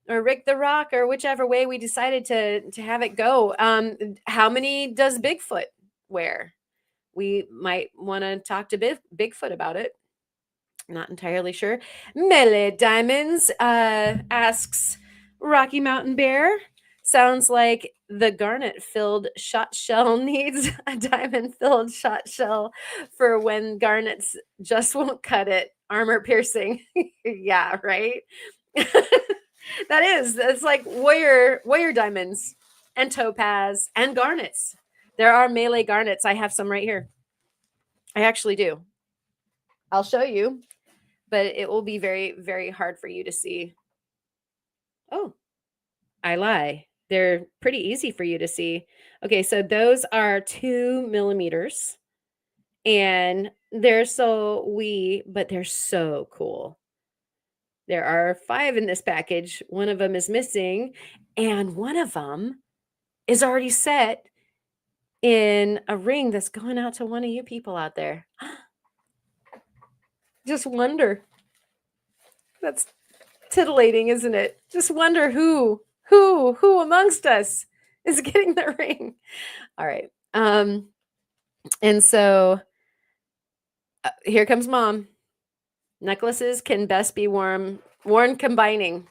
Or Rick the Rock, or whichever way we decided to have it go. How many does Bigfoot wear? We might want to talk to Bigfoot about it. Not entirely sure. Melee Diamonds asks Rocky Mountain Bear, sounds like the garnet-filled shot shell needs a diamond-filled shot shell for when garnets just won't cut it. Armor piercing. Yeah, right? That's like warrior diamonds and topaz and garnets. There are melee garnets. I have some right here. I actually do. I'll show you, but it will be very, very hard for you to see. Oh, I lie. They're pretty easy for you to see. Okay, so those are 2 millimeters, and they're so wee, but they're so cool. There are 5 in this package. One of them is missing, and one of them is already set in a ring that's going out to one of you people out there. Just wonder. That's titillating, isn't it? Just wonder who amongst us is getting the ring. All right. And so here comes mom. Necklaces can best be worn combining.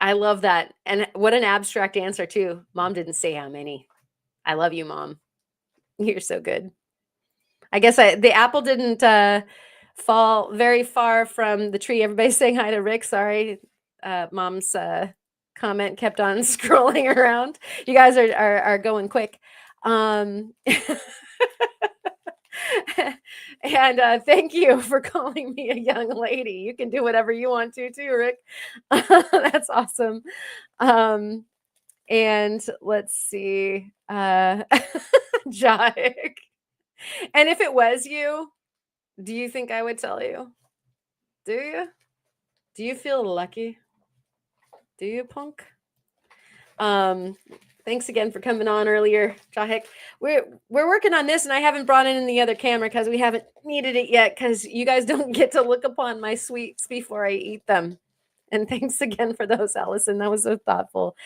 I love that. And what an abstract answer too. Mom didn't say how many. I love you, Mom. You're so good. I guess the apple didn't fall very far from the tree. Everybody's saying hi to Rick. Sorry. Mom's comment kept on scrolling around. You guys are going quick. And thank you for calling me a young lady. You can do whatever you want to too, Rick. That's awesome. And let's see. Jack. And if it was you, do you think I would tell you? Do you? Do you feel lucky? Do you, punk? Thanks again for coming on earlier, Jahik. We're working on this, and I haven't brought in the other camera because we haven't needed it yet, because you guys don't get to look upon my sweets before I eat them. And thanks again for those, Allison. That was so thoughtful.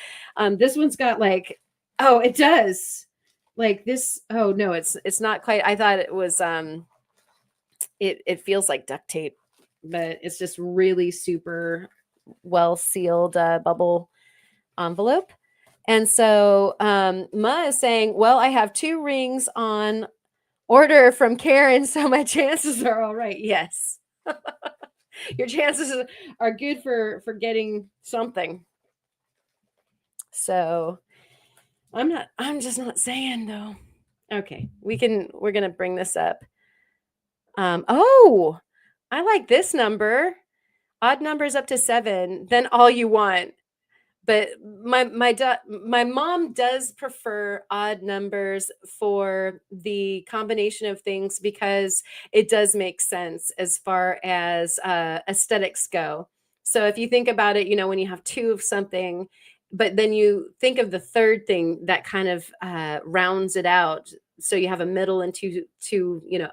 This one's got like, oh, it does. Like this. Oh no, it's not quite. I thought it was it feels like duct tape, but it's just really super well sealed bubble envelope. And so Ma is saying, well, I have 2 rings on order from Karen, so my chances are all right. Yes. Your chances are good for getting something. So I'm just not saying though. Okay, we're gonna bring this up. Oh, I like this number. Odd numbers up to 7, then all you want. But my mom does prefer odd numbers for the combination of things, because it does make sense as far as aesthetics go. So if you think about it, when you have 2 of something, but then you think of the third thing that kind of rounds it out. So you have a middle and two,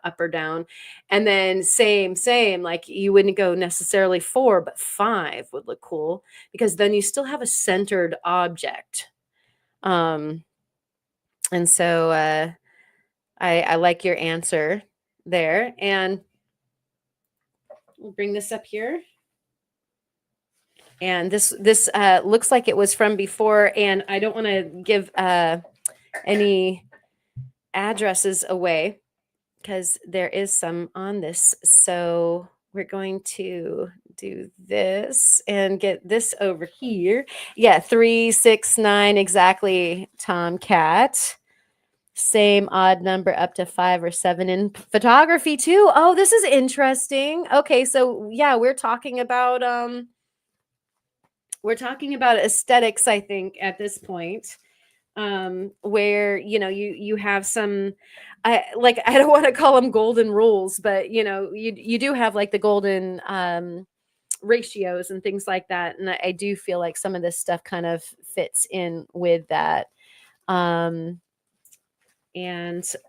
up or down, and then same, like you wouldn't go necessarily 4, but 5 would look cool, because then you still have a centered object. And so I like your answer there, and we'll bring this up here. And this looks like it was from before, and I don't want to give any addresses away, because there is some on this. So we're going to do this and get this over here. Yeah, 369 exactly, Tomcat. Same odd number up to 5 or 7 in photography too. Oh, this is interesting. Okay, so yeah, we're talking about aesthetics, I think, at this point. Where you have some, I don't want to call them golden rules, but you do have like the golden ratios and things like that, and I do feel like some of this stuff kind of fits in with that. And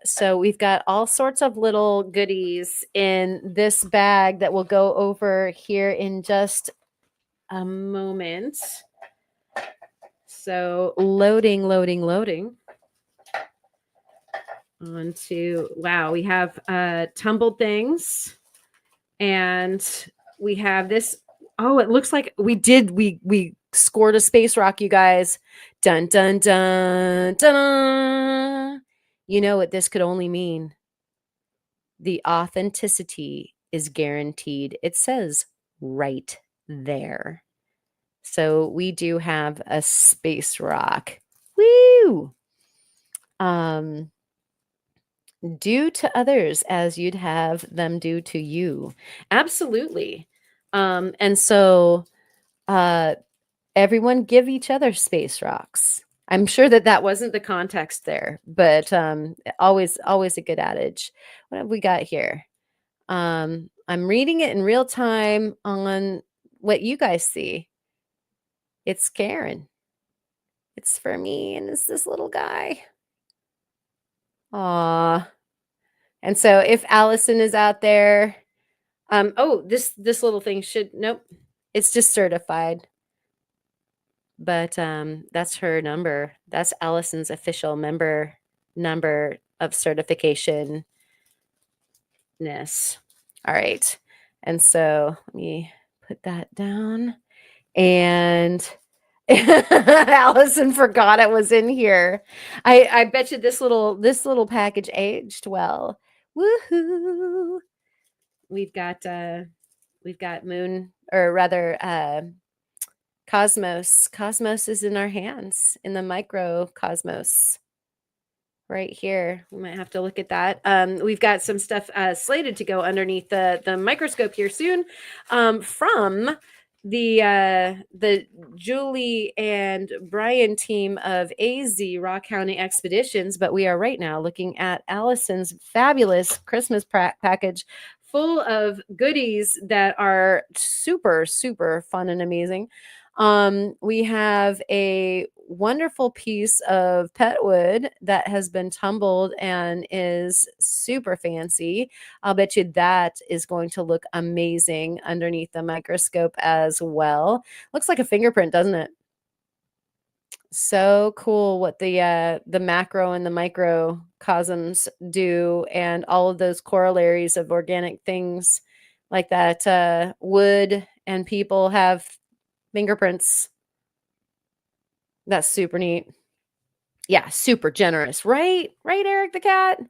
so we've got all sorts of little goodies in this bag that we'll go over here in just a moment. So loading. Onto, wow, we have tumbled things, and we have this. Oh, it looks like we scored a space rock, you guys. Dun, dun, dun, dun. You know what this could only mean? The authenticity is guaranteed. It says right there. So we do have a space rock. Woo! Do to others as you'd have them do to you. Absolutely. And so everyone give each other space rocks. I'm sure that that wasn't the context there, but always a good adage. What have we got here? I'm reading it in real time on what you guys see. It's Karen. It's for me, and it's this little guy. Aw. And so if Allison is out there, oh, this little thing should, nope, it's just certified. But that's her number. That's Allison's official member number of certification-ness. All right. And so let me put that down. And Allison forgot it was in here. I bet you this little package aged well. Woohoo! We've got Moon, or rather Cosmos. Cosmos is in our hands, in the microcosmos right here. We might have to look at that. We've got some stuff slated to go underneath the microscope here soon, from the Julie and Brian team of AZ Rockhound Expeditions. But we are right now looking at Allison's fabulous Christmas package full of goodies that are super, super fun and amazing. We have a wonderful piece of pet wood that has been tumbled and is super fancy. I'll bet you that is going to look amazing underneath the microscope as well. Looks like a fingerprint, doesn't it? So cool what the macro and the microcosms do, and all of those corollaries of organic things like that. Wood and people have fingerprints. That's super neat. Yeah, super generous, right? Right, Eric the cat?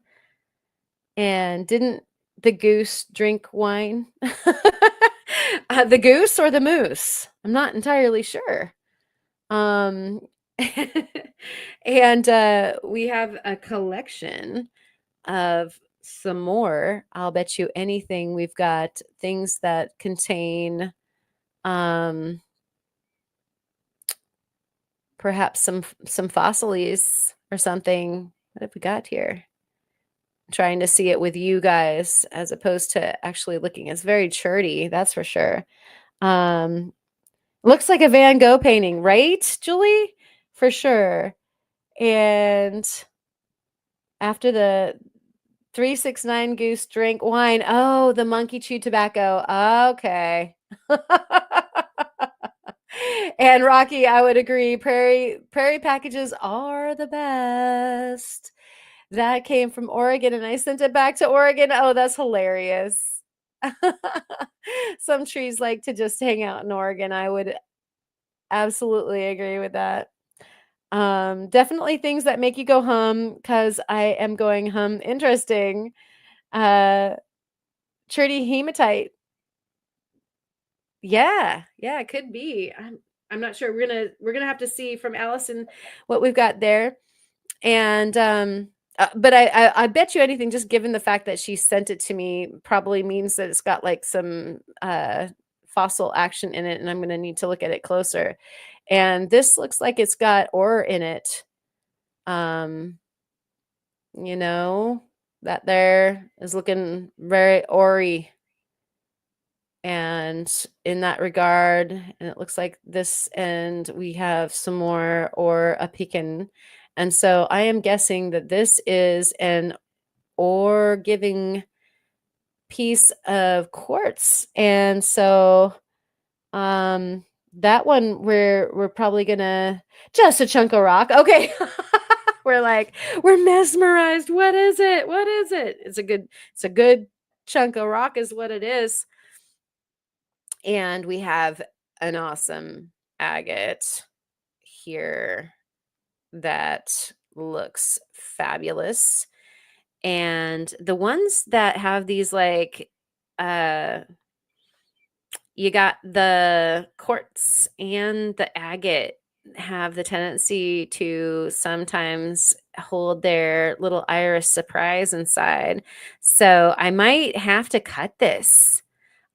And didn't the goose drink wine? The goose or the moose? I'm not entirely sure. And we have a collection of some more. I'll bet you anything. We've got things that contain perhaps some fossilies or something. What have we got here? I'm trying to see it with you guys as opposed to actually looking. It's very churty, that's for sure. Looks like a Van Gogh painting, right, Julie? For sure. And after the 369 goose drink wine, oh, the monkey chew tobacco. Okay. And Rocky, I would agree. Prairie packages are the best. That came from Oregon, and I sent it back to Oregon. Oh, that's hilarious. Some trees like to just hang out in Oregon. I would absolutely agree with that. Definitely things that make you go hum, because I am going hum. Interesting. Tritium hematite. Yeah, it could be. I'm not sure. We're gonna have to see from Allison what we've got there. And but I bet you anything, just given the fact that she sent it to me, probably means that it's got like some fossil action in it, and I'm gonna need to look at it closer. And this looks like it's got ore in it. You know, that there is looking very ore-y. And in that regard, and it looks like this end, we have some more ore a pecan. And so I am guessing that this is an ore giving piece of quartz. And so that one we're probably gonna, just a chunk of rock. Okay. we're mesmerized. What is it? What is it? It's a good chunk of rock is what it is. And we have an awesome agate here that looks fabulous. And the ones that have these like you got the quartz and the agate have the tendency to sometimes hold their little iris surprise inside. So I might have to cut this.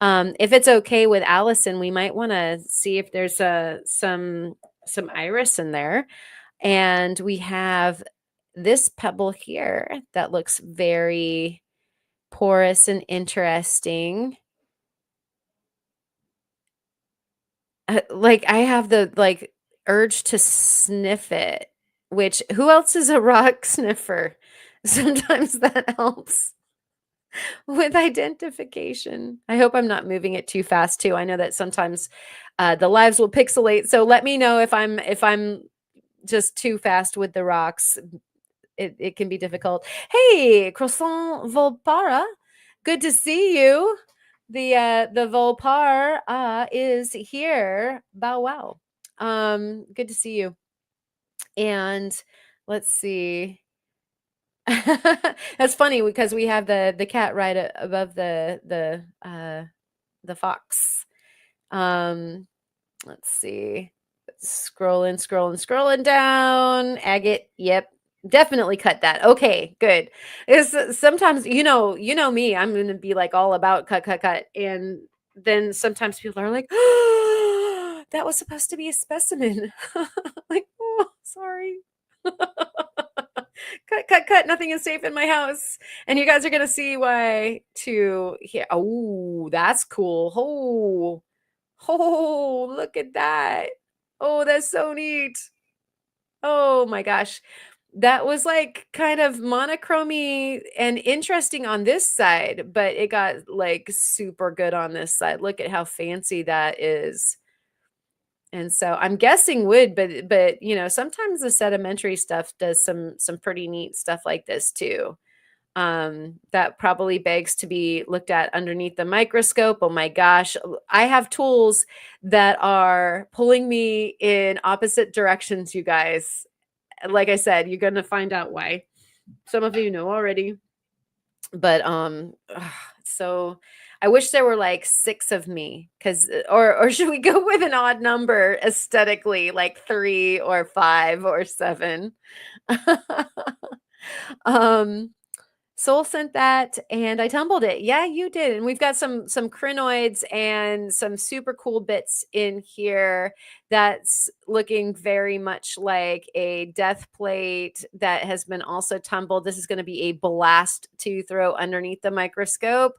If it's okay with Allison, we might want to see if there's some iris in there. And we have this pebble here that looks very porous and interesting. Like I have the like urge to sniff it, which who else is a rock sniffer? Sometimes that helps with identification. I hope I'm not moving it too fast too. I know that sometimes the lives will pixelate, so let me know if I'm just too fast with the rocks. It can be difficult. Hey, Croissant Volpara, good to see you. The Volpar is here. Bow wow. Good to see you. And let's see. That's funny because we have the cat right above the fox. Let's see. Scrolling down. Agate. Yep. Definitely cut that. Okay, good. Is sometimes you know me, I'm gonna be like all about cut. And then sometimes people are like, oh, that was supposed to be a specimen. Like, oh, sorry. Cut. Nothing is safe in my house. And you guys are gonna see why too here. Oh, that's cool. Oh, look at that. Oh, that's so neat. Oh my gosh. That was like kind of monochromy and interesting on this side, but it got like super good on this side. Look at how fancy that is. And so I'm guessing wood, but sometimes the sedimentary stuff does some pretty neat stuff like this too. That probably begs to be looked at underneath the microscope. Oh my gosh, I have tools that are pulling me in opposite directions, you guys. Like I said, you're going to find out why. Some of you know already. But so I wish there were like 6 of me, cuz or should we go with an odd number aesthetically, like 3 or 5 or 7? um Soul sent that and I tumbled it. Yeah, you did. And we've got some crinoids and some super cool bits in here that's looking very much like a death plate that has been also tumbled. This is going to be a blast to throw underneath the microscope.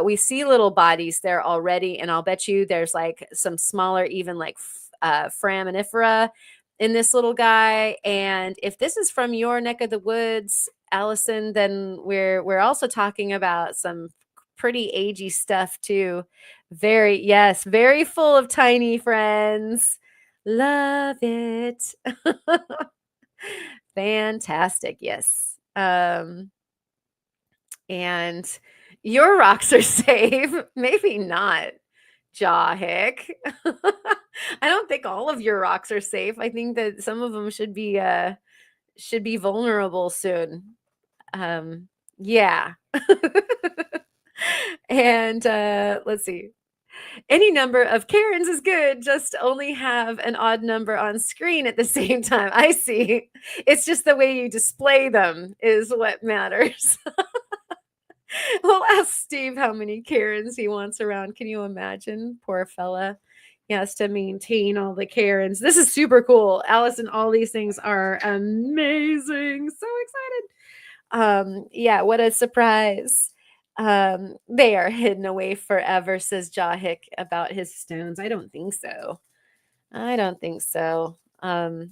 We see little bodies there already, and I'll bet you there's like some smaller, even like foraminifera in this little guy. And if this is from your neck of the woods, Allison, then we're also talking about some pretty agey stuff too. Very full of tiny friends. Love it. Fantastic. Yes. And your rocks are safe. Maybe not, Jawhick. I don't think all of your rocks are safe. I think that some of them should be vulnerable soon. Yeah. And let's see. Any number of Karens is good, just only have an odd number on screen at the same time. I see. It's just the way you display them is what matters. We'll ask Steve how many Karens he wants around. Can you imagine? Poor fella. He has to maintain all the Karens. This is super cool. Allison, all these things are amazing. So excited. Yeah, what a surprise. They are hidden away forever, says Jawhick about his stones. I don't think so. You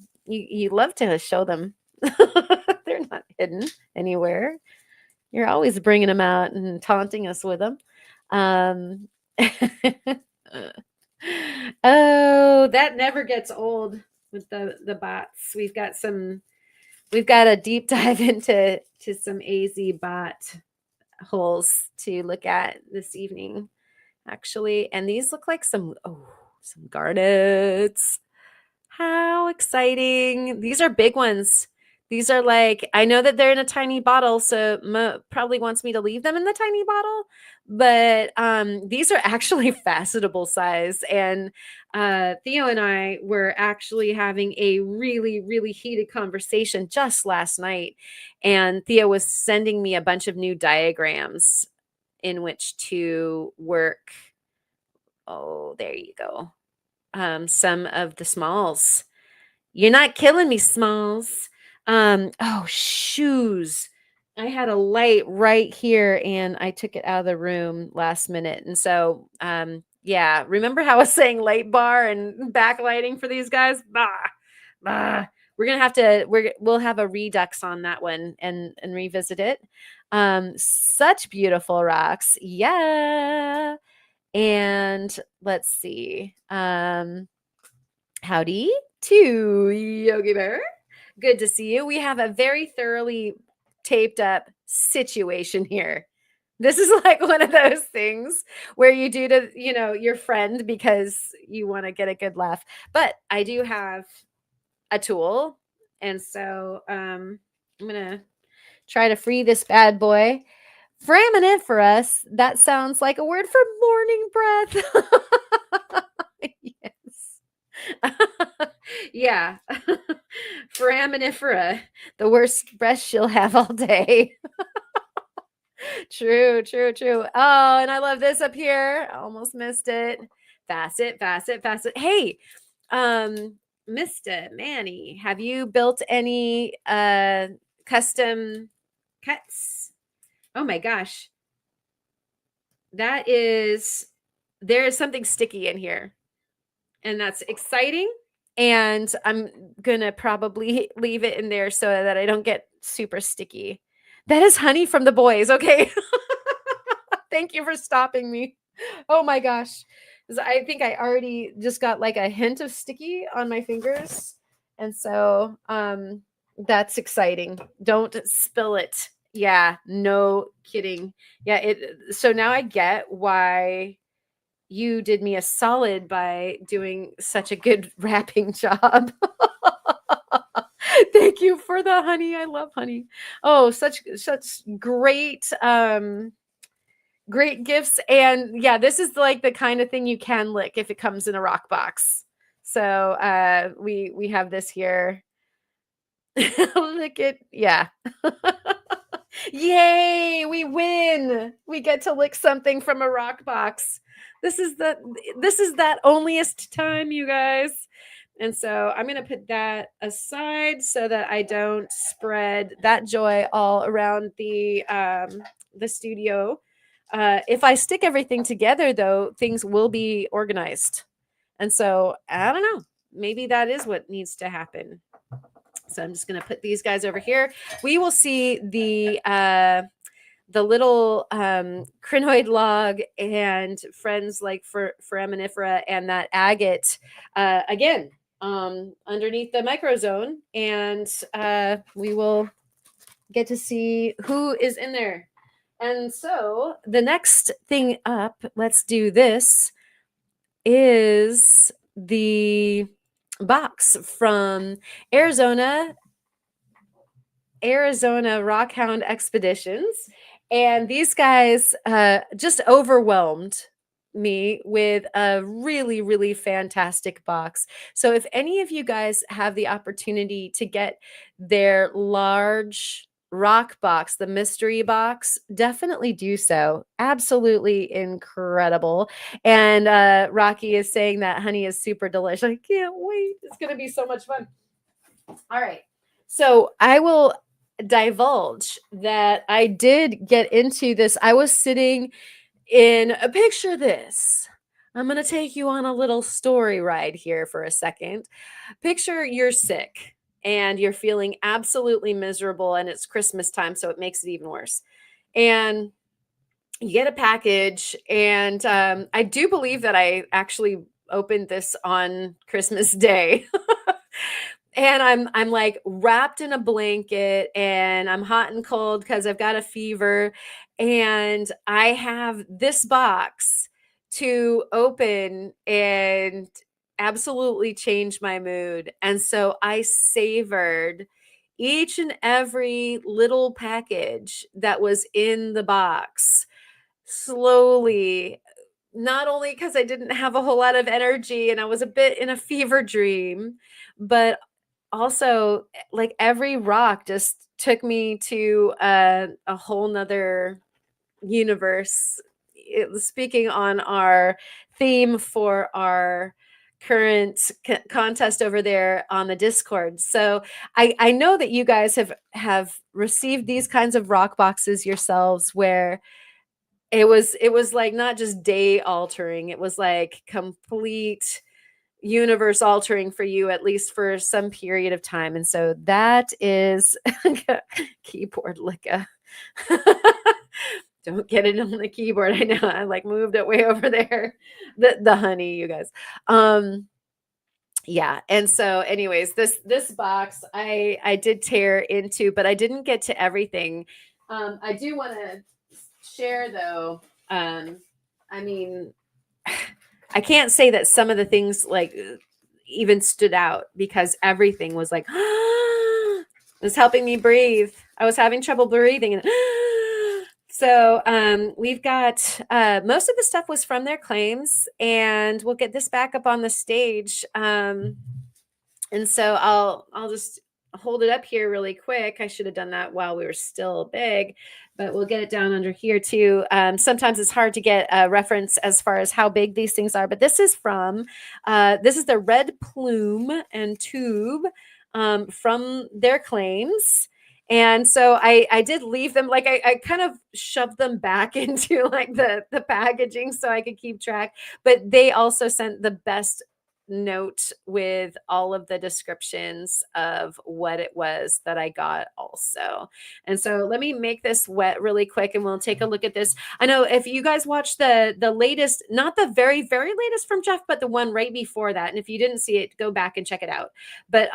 love to show them. They're not hidden anywhere. You're always bringing them out and taunting us with them. Oh, that never gets old with the bots. We've got a deep dive into some AZ bot holes to look at this evening, actually. And these look like some Some garnets. How exciting. These are big ones. These are like, I know that they're in a tiny bottle, so Mo probably wants me to leave them in the tiny bottle, but these are actually facetable size. And Theo and I were actually having a really, really heated conversation just last night. And Theo was sending me a bunch of new diagrams in which to work. Oh, there you go. Some of the smalls. You're not killing me, Smalls. Oh, shoes. I had a light right here and I took it out of the room last minute. And so, yeah, remember how I was saying light bar and backlighting for these guys? Bah, bah. We're gonna have to we'll have a redux on that one and revisit it. Such beautiful rocks. Yeah. And let's see. Howdy to Yogi Bear. Good to see you. We have a very thoroughly taped up situation here. This is like one of those things where you do to, your friend because you want to get a good laugh. But I do have a tool. And so I'm going to try to free this bad boy. Foraminifera, that sounds like a word for morning breath. Yes. Yeah. Foraminifera, the worst breath she'll have all day. True, true, true. Oh, and I love this up here. I almost missed it. Facet, facet, facet. Hey, Mr. Manny, have you built any custom cuts? Oh my gosh. There is something sticky in here. And that's exciting. And I'm going to probably leave it in there so that I don't get super sticky. That is honey from the boys. Okay. Thank you for stopping me. Oh my gosh. I think I already just got like a hint of sticky on my fingers. And so that's exciting. Don't spill it. Yeah, no kidding. Yeah, so now I get why you did me a solid by doing such a good wrapping job. Thank you for the honey. I love honey. Oh, such great great gifts. And yeah, this is like the kind of thing you can lick if it comes in a rock box. So we have this here. Lick it. Yeah. Yay, we win. We get to lick something from a rock box. This is that onlyest time, you guys. And so I'm going to put that aside so that I don't spread that joy all around the studio. If I stick everything together, though, things will be organized. And so I don't know. Maybe that is what needs to happen. So I'm just going to put these guys over here. We will see the little crinoid log and friends like foraminifera and that agate again underneath the microzone. And we will get to see who is in there. And so the next thing up, let's do this, is the box from Arizona Rockhound Expeditions. And these guys just overwhelmed me with a really, really fantastic box. So if any of you guys have the opportunity to get their large rock box, the mystery box, definitely do so. Absolutely incredible. And Rocky is saying that honey is super delicious. I can't wait. It's going to be so much fun. All right. So I will divulge that I did get into this. I was sitting in a picture this. I'm going to take you on a little story ride here for a second. Picture you're sick and you're feeling absolutely miserable and it's Christmas time, so it makes it even worse. And you get a package, and I do believe that I actually opened this on Christmas Day. And I'm like wrapped in a blanket and I'm hot and cold because I've got a fever. And I have this box to open and absolutely change my mood. And so I savored each and every little package that was in the box slowly, not only because I didn't have a whole lot of energy and I was a bit in a fever dream, but also like every rock just took me to a whole nother universe. Speaking on our theme for our current contest over there on the Discord. So I know that you guys have received these kinds of rock boxes yourselves where it was like not just day altering, it was like complete universe altering for you, at least for some period of time. And so that is keyboard licka. Don't get it on the keyboard. I know I like moved it way over there. The honey, you guys. Yeah. And so anyways, this box I did tear into, but I didn't get to everything. I do want to share though. I mean, I can't say that some of the things like even stood out because everything was like it was helping me breathe. I was having trouble breathing and so we've got most of the stuff was from their claims, and we'll get this back up on the stage. And so I'll just hold it up here really quick. I should have done that while we were still big, but we'll get it down under here too. Sometimes it's hard to get a reference as far as how big these things are, but this is from this is the red plume and tube from their claims. And so I did leave them, like I kind of shoved them back into like the packaging so I could keep track, but they also sent the best note with all of the descriptions of what it was that I got also. And so let me make this wet really quick and we'll take a look at this. I know if you guys watched the latest, not the very very latest from Jeff, but the one right before that, and if you didn't see it, go back and check it out. But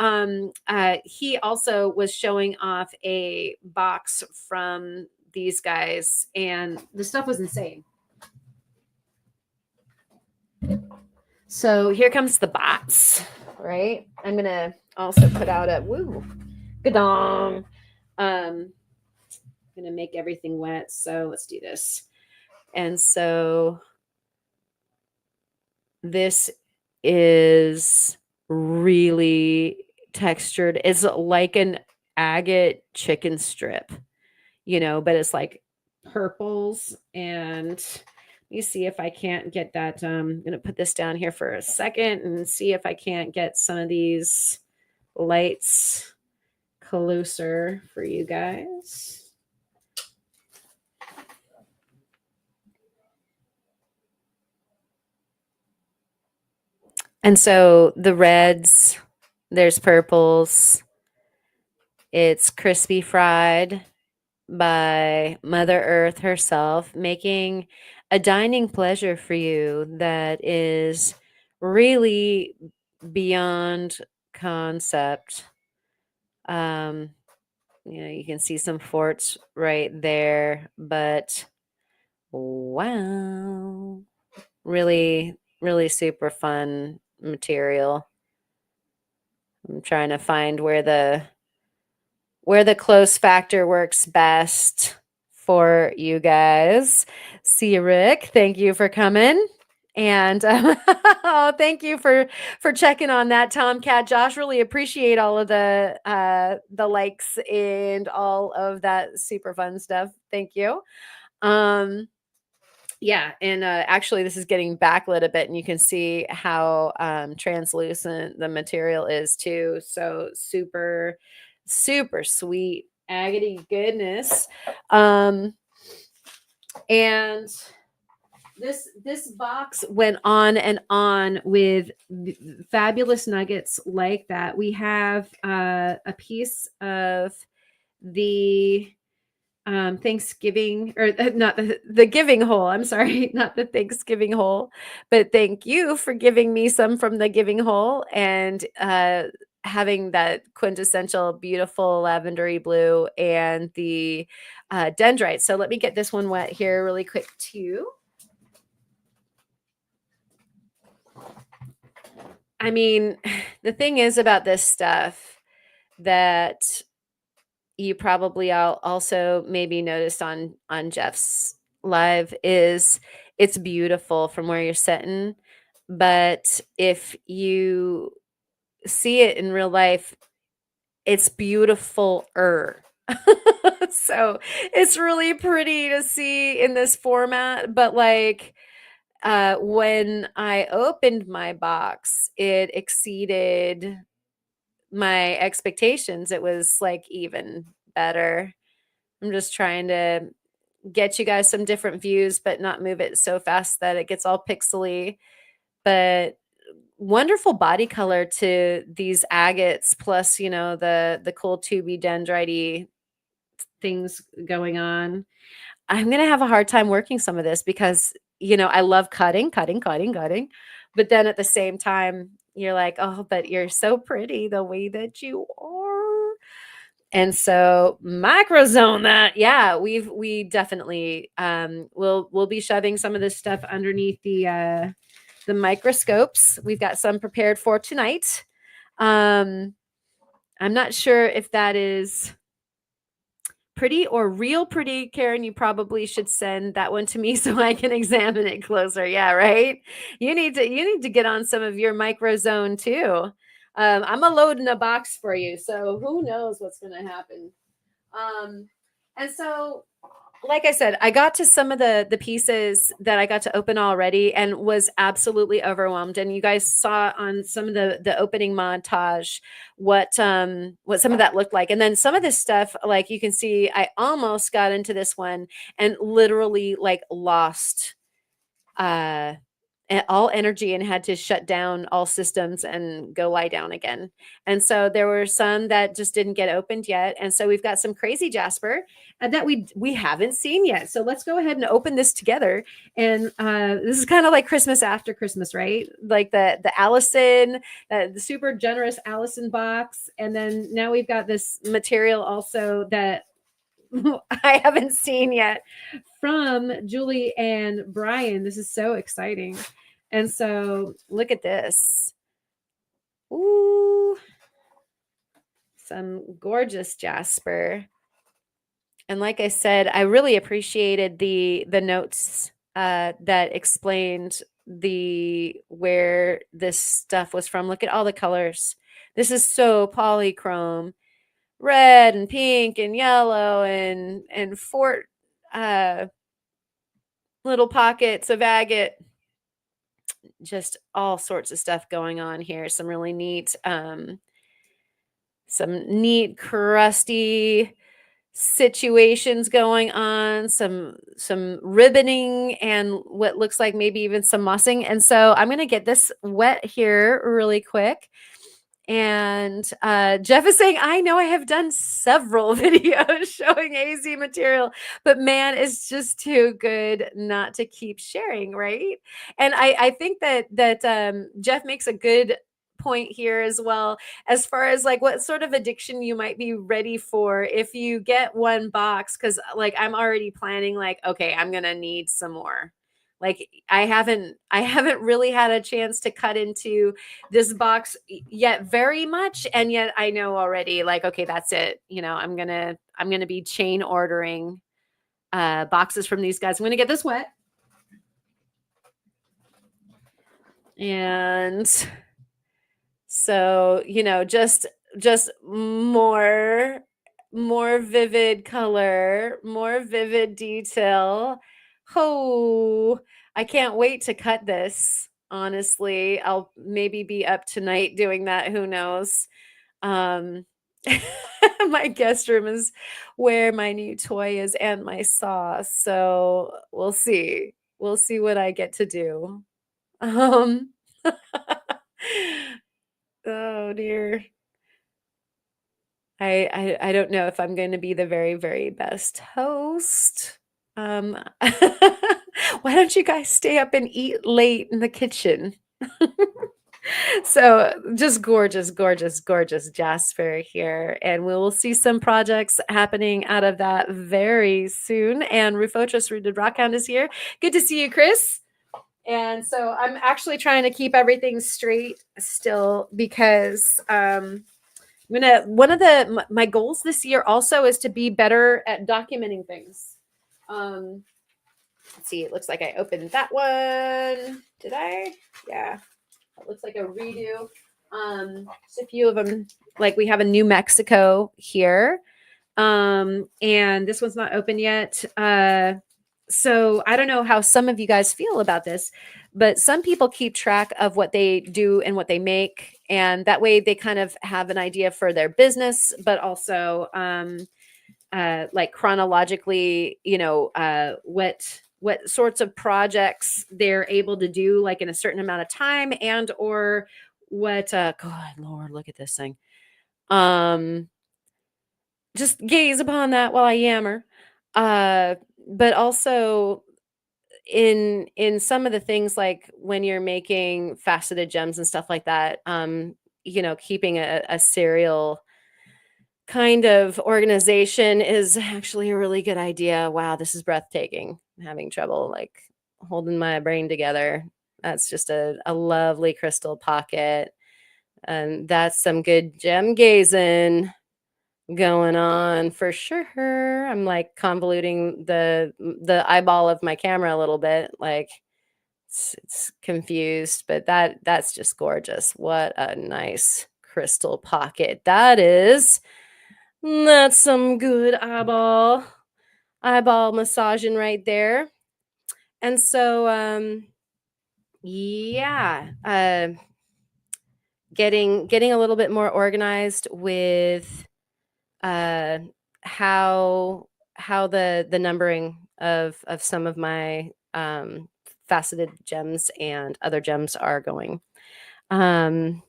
he also was showing off a box from these guys and the stuff was insane. So here comes the bots, right? I'm gonna also put out a woo, gadong. I'm gonna make everything wet. So let's do this. And so this is really textured. It's like an agate chicken strip, but it's like purples and let me see if I can't get that. I'm going to put this down here for a second and see if I can't get some of these lights closer for you guys. And so the reds, there's purples. It's crispy fried by Mother Earth herself, making a dining pleasure for you that is really beyond concept. You can see some forts right there, but wow, really, really super fun material. I'm trying to find where the close factor works best for you guys. See you, Rick. Thank you for coming. And oh, thank you for checking on that, Tomcat. Josh, really appreciate all of the likes and all of that super fun stuff. Thank you. Yeah, and actually this is getting backlit a bit and you can see how translucent the material is too. So super, super sweet agate goodness. And this box went on and on with fabulous nuggets like that. We have a piece of the Thanksgiving, or not the giving hole. I'm sorry, not the Thanksgiving hole, but thank you for giving me some from the giving hole and having that quintessential beautiful lavendery blue and the dendrite. So let me get this one wet here really quick too. I mean, the thing is about this stuff that you probably also maybe noticed on Jeff's live is it's beautiful from where you're sitting, but if you see it in real life, it's beautiful-er. So it's really pretty to see in this format, but like when I opened my box, it exceeded my expectations. It was like even better. I'm just trying to get you guys some different views, but not move it so fast that it gets all pixely. But wonderful body color to these agates, plus the cool tubey dendrite things going on. I'm gonna have a hard time working some of this because I love cutting, cutting, cutting, cutting, but then at the same time you're like, oh, but you're so pretty the way that you are. And so microzone that, yeah, we definitely we'll be shoving some of this stuff underneath the microscopes. We've got some prepared for tonight. I'm not sure if that is pretty or real pretty. Karen, you probably should send that one to me so I can examine it closer. Yeah, right. You need to get on some of your microzone too. I'm a load in a box for you, so who knows what's going to happen. And so, like I said, I got to some of the pieces that I got to open already and was absolutely overwhelmed. And you guys saw on some of the opening montage what some of that looked like. And then some of this stuff, like you can see, I almost got into this one and literally like lost uh all energy and had to shut down all systems and go lie down again. And so there were some that just didn't get opened yet. And so we've got some crazy Jasper that we haven't seen yet. So let's go ahead and open this together. And this is kind of like Christmas after Christmas, right? Like the Allison, the super generous Allison box. And then now we've got this material also that I haven't seen yet from Julie and Brian. This is so exciting. And so look at this. Ooh, some gorgeous Jasper. And like I said, I really appreciated the notes that explained where this stuff was from. Look at all the colors. This is so polychrome. Red and pink and yellow and fort little pockets of agate, just all sorts of stuff going on here. Some really neat crusty situations going on, some ribboning and what looks like maybe even some mossing. And so I'm going to get this wet here really quick. And Jeff is saying, I know I have done several videos showing AZ material, but man, it's just too good not to keep sharing, right? And I think that Jeff makes a good point here as well, as far as like what sort of addiction you might be ready for if you get one box, because like I'm already planning like, okay, I'm gonna need some more. Like I haven't really had a chance to cut into this box yet very much, and yet I know already like, okay, that's it. I'm gonna be chain ordering boxes from these guys. I'm gonna get this wet. And so, just more vivid color, more vivid detail. Oh, I can't wait to cut this. Honestly, I'll maybe be up tonight doing that. Who knows? Um, my guest room is where my new toy is and my saw. So we'll see. We'll see what I get to do. Um, oh dear. I don't know if I'm going to be the very, very best host. Why don't you guys stay up and eat late in the kitchen? So just gorgeous, gorgeous, gorgeous Jasper here. And we will see some projects happening out of that very soon. And Rufotris Rooted Rockhound is here. Good to see you, Chris. And so I'm actually trying to keep everything straight still because one of my goals this year also is to be better at documenting things. Um, let's see, it looks like I opened that one. Did I? Yeah, it looks like a redo. Just a few of them. Like we have a New Mexico here, and this one's not open yet. So I don't know how some of you guys feel about this, but some people keep track of what they do and what they make, and that way they kind of have an idea for their business, but also like chronologically, what sorts of projects they're able to do, like in a certain amount of time, and or what. God, Lord, look at this thing. Um, just gaze upon that while I yammer. But also in some of the things like when you're making faceted gems and stuff like that, keeping a serial kind of organization is actually a really good idea. Wow, this is breathtaking. I'm having trouble like holding my brain together. That's just a lovely crystal pocket. And that's some good gem gazing going on for sure. I'm like convoluting the eyeball of my camera a little bit, like it's confused, but that's just gorgeous. What a nice crystal pocket that is. That's some good eyeball massaging right there. And so yeah, getting a little bit more organized with uh how the numbering of some of my faceted gems and other gems are going. um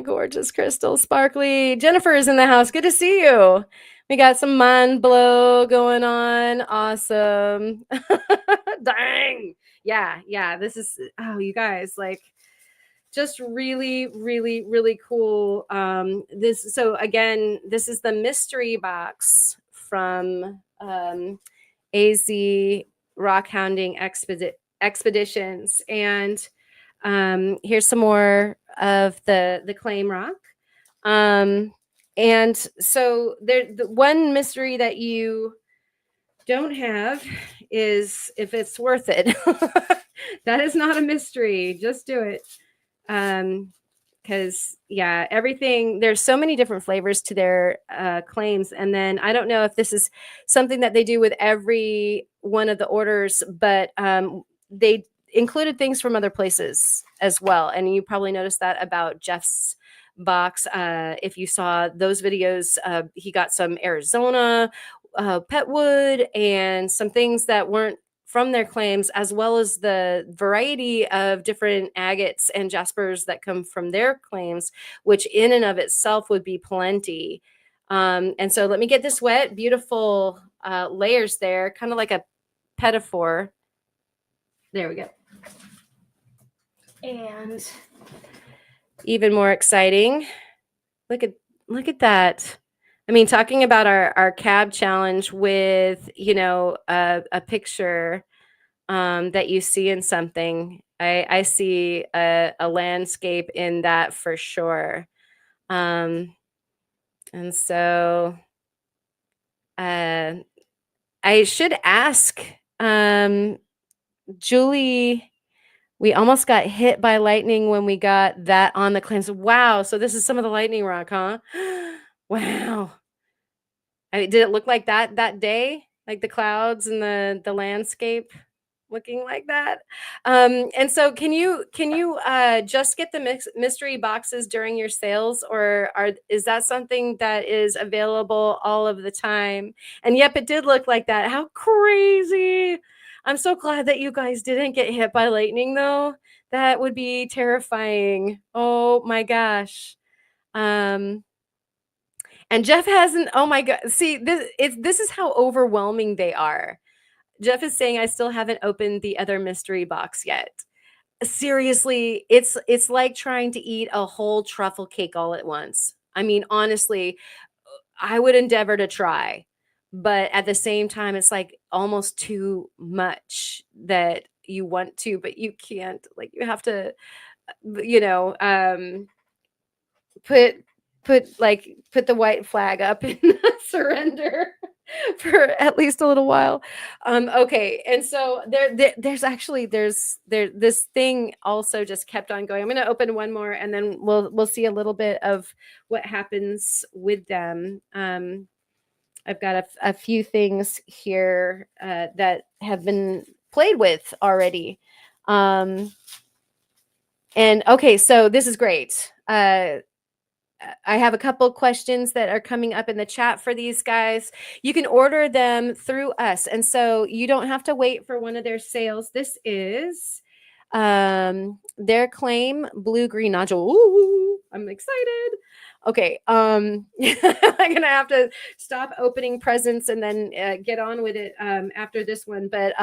Gorgeous crystal sparkly Jennifer is in the house. Good to see you. We got some mind blow going on. Awesome. Dang. Yeah, this is, oh, you guys, like, just really, really, really cool. This, so again, this is the mystery box from AZ Rockhounding Expeditions, and here's some more of the claim rock. And so the one mystery that you don't have is if it's worth it. That is not a mystery. Just do it. Because yeah, everything, there's so many different flavors to their claims. And then I don't know if this is something that they do with every one of the orders, but they included things from other places as well. And you probably noticed that about Jeff's box. If you saw those videos, he got some Arizona petwood and some things that weren't from their claims, as well as the variety of different agates and jaspers that come from their claims, which in and of itself would be plenty. And so let me get this wet. Beautiful layers there, kind of like a pedophore. There we go. And even more exciting, look at that. I mean, talking about our cab challenge with, a picture that you see in something. I see a landscape in that for sure. And so I should ask Julie. We almost got hit by lightning when we got that on the claims. Wow. So this is some of the lightning rock, huh? Wow. I mean, did it look like that day? Like the clouds and the landscape looking like that? And so can you just get the mystery boxes during your sales, or is that something that is available all of the time? And yep, it did look like that. How crazy. I'm so glad that you guys didn't get hit by lightning though. That would be terrifying. Oh my gosh. And Jeff hasn't, oh my god. See, this is how overwhelming they are. Jeff is saying I still haven't opened the other mystery box yet. Seriously, it's like trying to eat a whole truffle cake all at once. I mean, honestly, I would endeavor to try. but at the same time, it's like almost too much that you want to, but you can't. Like you have to, you know, put put the white flag up and surrender for at least a little while. Okay, and so there's actually there this thing also just kept on going. I'm going to open one more, and then we'll see a little bit of what happens with them. I've got a few things here that have been played with already. And okay, so this is great. I have a couple questions that are coming up in the chat for these guys. You can order them through us, and so you don't have to wait for one of their sales. This is their claim blue green nodule. Ooh, I'm excited. Okay, I'm gonna have to stop opening presents and then get on with it after this one. But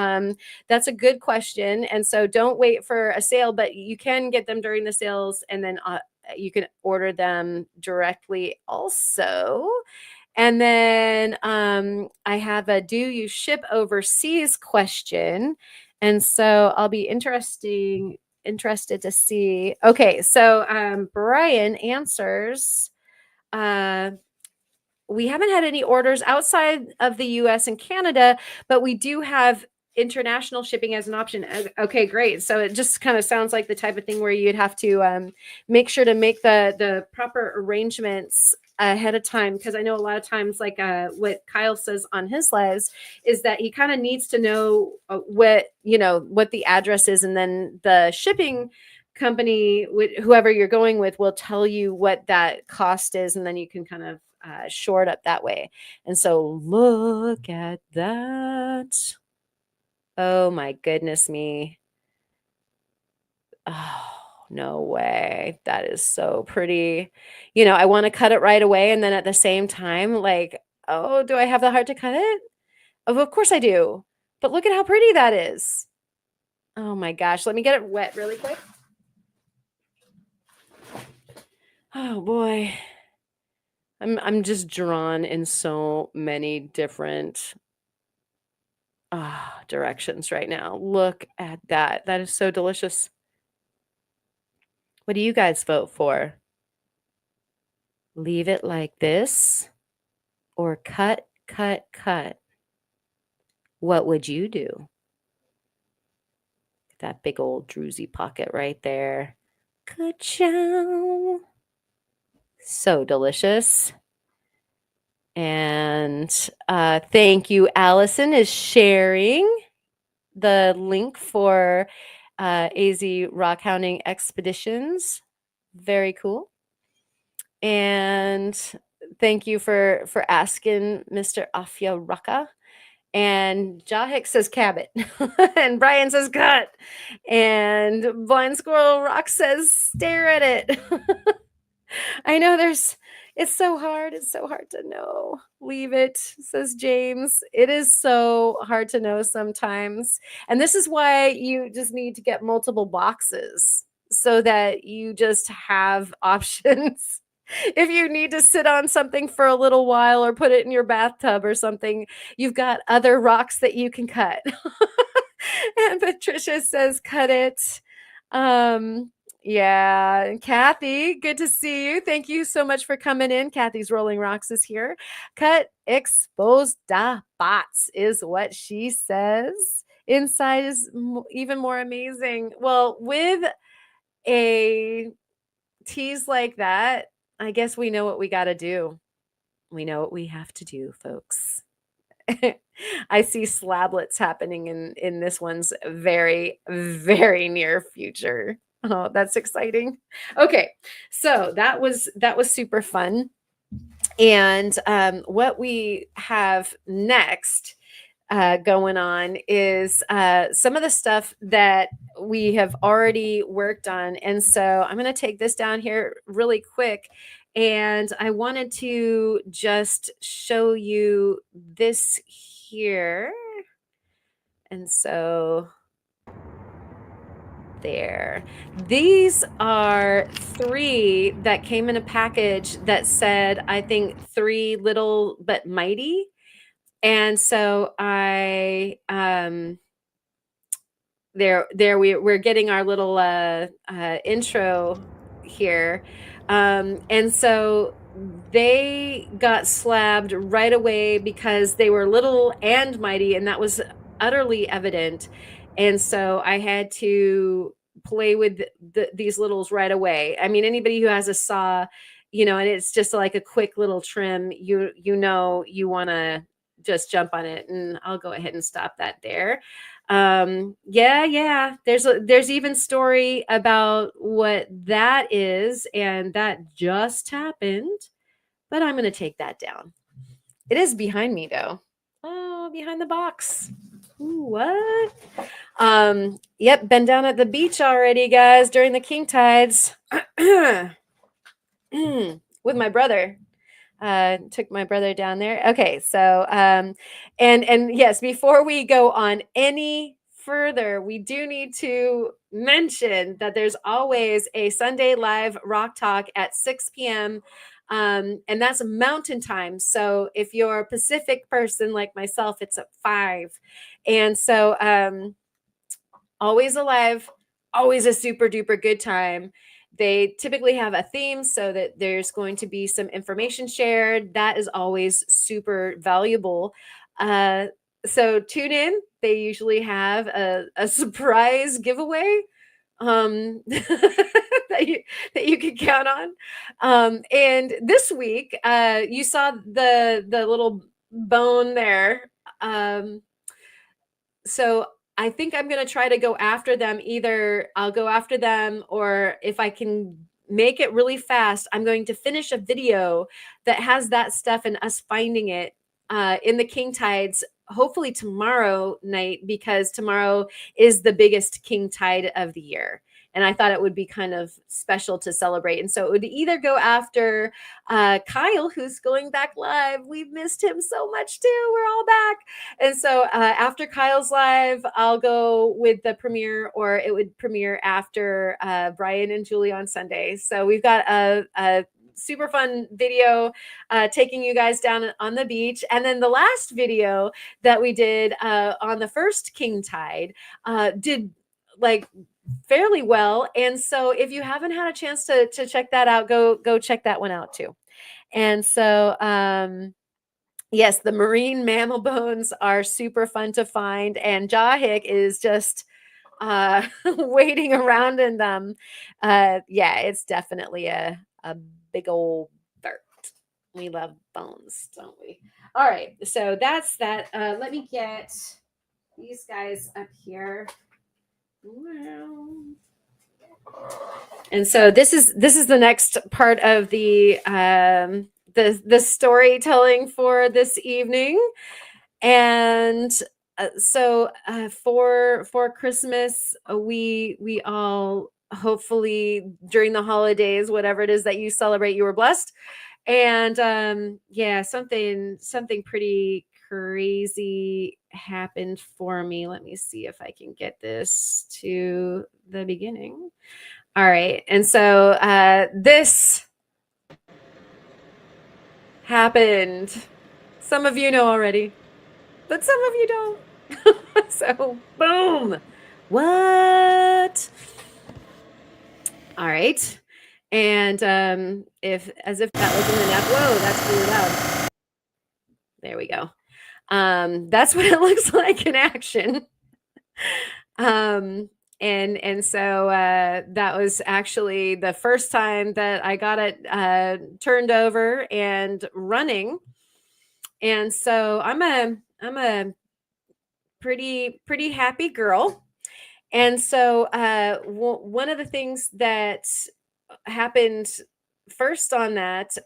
that's a good question, and so don't wait for a sale, but you can get them during the sales, and then you can order them directly also. And then I have a do you ship overseas question. And so I'll be interested to see. Okay, so Brian answers we haven't had any orders outside of the US and Canada, but we do have international shipping as an option. Okay, great. So it just kind of sounds like the type of thing where you'd have to make sure to make the proper arrangements ahead of time, because I know a lot of times, like what Kyle says on his lives, is that he kind of needs to know what the address is, and then the shipping company, whoever you're going with, will tell you what that cost is, and then you can kind of shore it up that way. And so look at that. Oh my goodness me. Oh, no way. That is so pretty. I want to cut it right away, and then at the same time, like, oh, do I have the heart to cut it? Of course I do. But look at how pretty that is. Oh my gosh. Let me get it wet really quick. Oh boy. I'm just drawn in so many different directions right now. Look at that. That is so delicious. What do you guys vote for? Leave it like this or cut, cut, cut? What would you do? That big old druzy pocket right there. Ka-chow. So delicious. And thank you. Allison is sharing the link for AZ Rockhound Expeditions. Very cool. And thank you for asking, Mr. Afia Raka. And Jahik says Cabot. And Brian says cut. And Blind Squirrel Rock says stare at it. I know it's so hard. It's so hard to know. Leave it, says James. It is so hard to know sometimes. And this is why you just need to get multiple boxes so that you just have options. If you need to sit on something for a little while or put it in your bathtub or something, you've got other rocks that you can cut. And Patricia says, cut it. Yeah, Kathy, good to see you. Thank you so much for coming in. Kathy's Rolling Rocks is here. Cut, expose da bots is what she says. Inside is even more amazing. Well, with a tease like that, I guess we know what we got to do. We know what we have to do, folks. I see slablets happening in this one's very, very near future. Oh, that's exciting. Okay, so that was super fun. And what we have next going on is some of the stuff that we have already worked on. And so I'm going to take this down here really quick. And I wanted to just show you this here. And so there. These are 3 that came in a package that said, I think, 3 little but mighty. And so we're getting our little intro here. And so they got slabbed right away because they were little and mighty, and that was utterly evident. And so I had to play with these littles right away. I mean, anybody who has a saw, and it's just like a quick little trim, you want to just jump on it. And I'll go ahead and stop that there. Yeah, there's even story about what that is, and that just happened, but I'm going to take that down. It is behind me though. Oh, behind the box. Ooh, what? Yep, been down at the beach already, guys, during the king tides with my brother. Took my brother down there. Okay, so and yes, before we go on any further, we do need to mention that there's always a Sunday live rock talk at 6 p.m. And that's mountain time. So if you're a Pacific person like myself, it's at 5. And so always alive, always a super duper good time. They typically have a theme so that there's going to be some information shared. That is always super valuable. So tune in. They usually have a surprise giveaway that you can count on. And this week, you saw the little bone there. So I think I'm going to try to go after them. Either I'll go after them, or if I can make it really fast, I'm going to finish a video that has that stuff and us finding it in the king tides, hopefully tomorrow night, because tomorrow is the biggest king tide of the year. And I thought it would be kind of special to celebrate. And so it would either go after Kyle, who's going back live. We've missed him so much too. We're all back. And so after Kyle's live, I'll go with the premiere, or it would premiere after Brian and Julie on Sunday. So we've got a super fun video taking you guys down on the beach. And then the last video that we did on the first king tide did like fairly well. And so if you haven't had a chance to check that out, go check that one out too. And so yes, the marine mammal bones are super fun to find, and Jahik is just waiting around in them. Yeah, it's definitely a big old bird. We love bones, don't we? All right, so that's that. Let me get these guys up here. And so this is the next part of the storytelling for this evening. And so for Christmas, we all, hopefully during the holidays, whatever it is that you celebrate, you were blessed. And yeah, something pretty crazy happened for me. Let me see if I can get this to the beginning. All right. And so this happened. Some of you know already, but some of you don't. So, boom. What? All right. And if that wasn't enough, whoa, that's really loud. There we go. That's what it looks like in action. And so that was actually the first time that I got it turned over and running. And so I'm a pretty happy girl. And so one of the things that happened first on that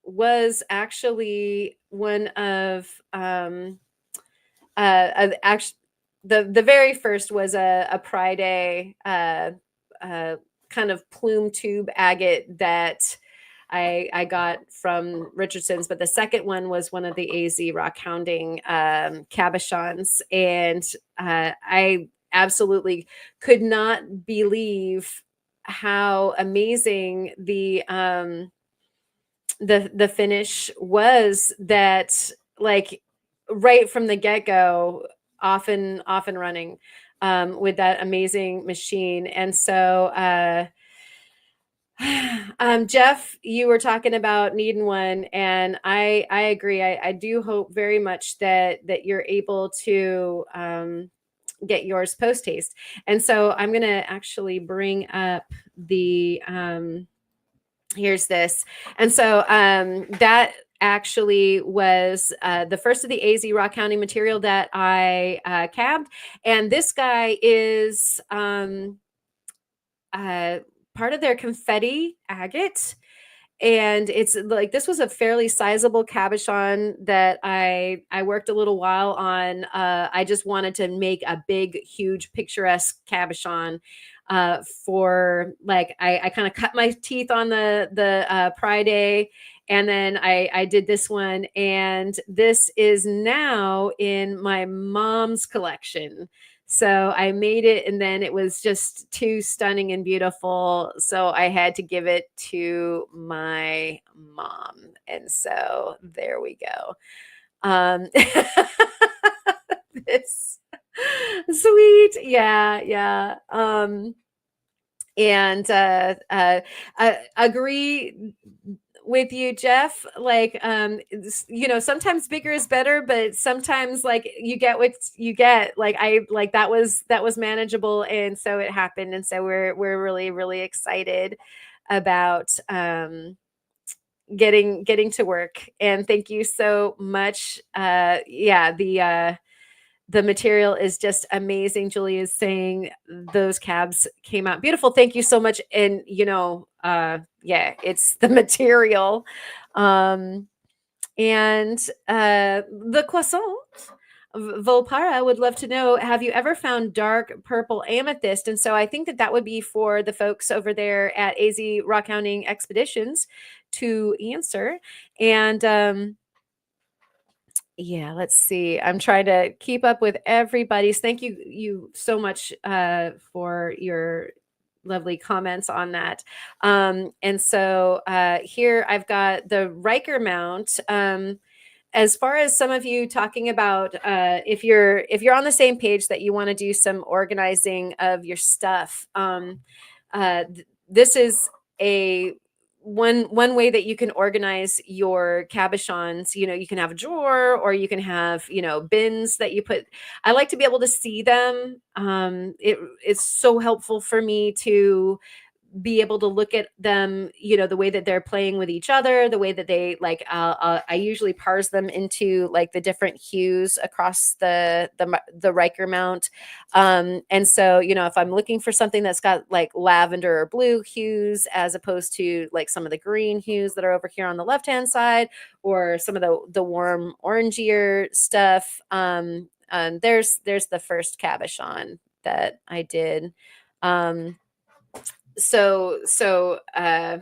was actually one of actually the very first was a Pride Day kind of plume tube agate that I got from Richardson's, but the second one was one of the AZ Rockhounding cabochons, and I absolutely could not believe how amazing the finish was. That, like, right from the get-go, off and running, with that amazing machine. And so, Jeff, you were talking about needing one, and I agree. I do hope very much that you're able to get yours post haste. And so I'm gonna actually bring up the here's this. And so that actually was the first of the AZ Rockhounding material that I cabbed. And this guy is part of their confetti agate. And it's like this was a fairly sizable cabochon that I worked a little while on. I just wanted to make a big, huge, picturesque cabochon for like I kind of cut my teeth on the Pride Day, and then I did this one, and this is now in my mom's collection. So I made it, and then it was just too stunning and beautiful. So I had to give it to my mom. And so there we go. This sweet. Yeah, yeah. And I agree with you, Jeff. Like, sometimes bigger is better, but sometimes like you get what you get. Like I like that was manageable, and so it happened. And so we're really, really excited about getting to work. And thank you so much. Yeah, the material is just amazing. Julie is saying those cabs came out beautiful. Thank you so much. And yeah, it's the material. And the croissant Volpara would love to know, have you ever found dark purple amethyst? And so I think that would be for the folks over there at AZ Rockhounding Expeditions to answer. And yeah, let's see. I'm trying to keep up with everybody's. Thank you so much for your lovely comments on that. And so here I've got the Riker mount. As far as some of you talking about if you're on the same page that you want to do some organizing of your stuff, this is a one way that you can organize your cabochons. You can have a drawer, or you can have bins that you put. I like to be able to see them. It's so helpful for me to be able to look at them, the way that they're playing with each other, the way that they like. I usually parse them into like the different hues across the Riker mount. And so if I'm looking for something that's got like lavender or blue hues, as opposed to like some of the green hues that are over here on the left hand side, or some of the warm orangier stuff. There's the first cabochon that I did. So so I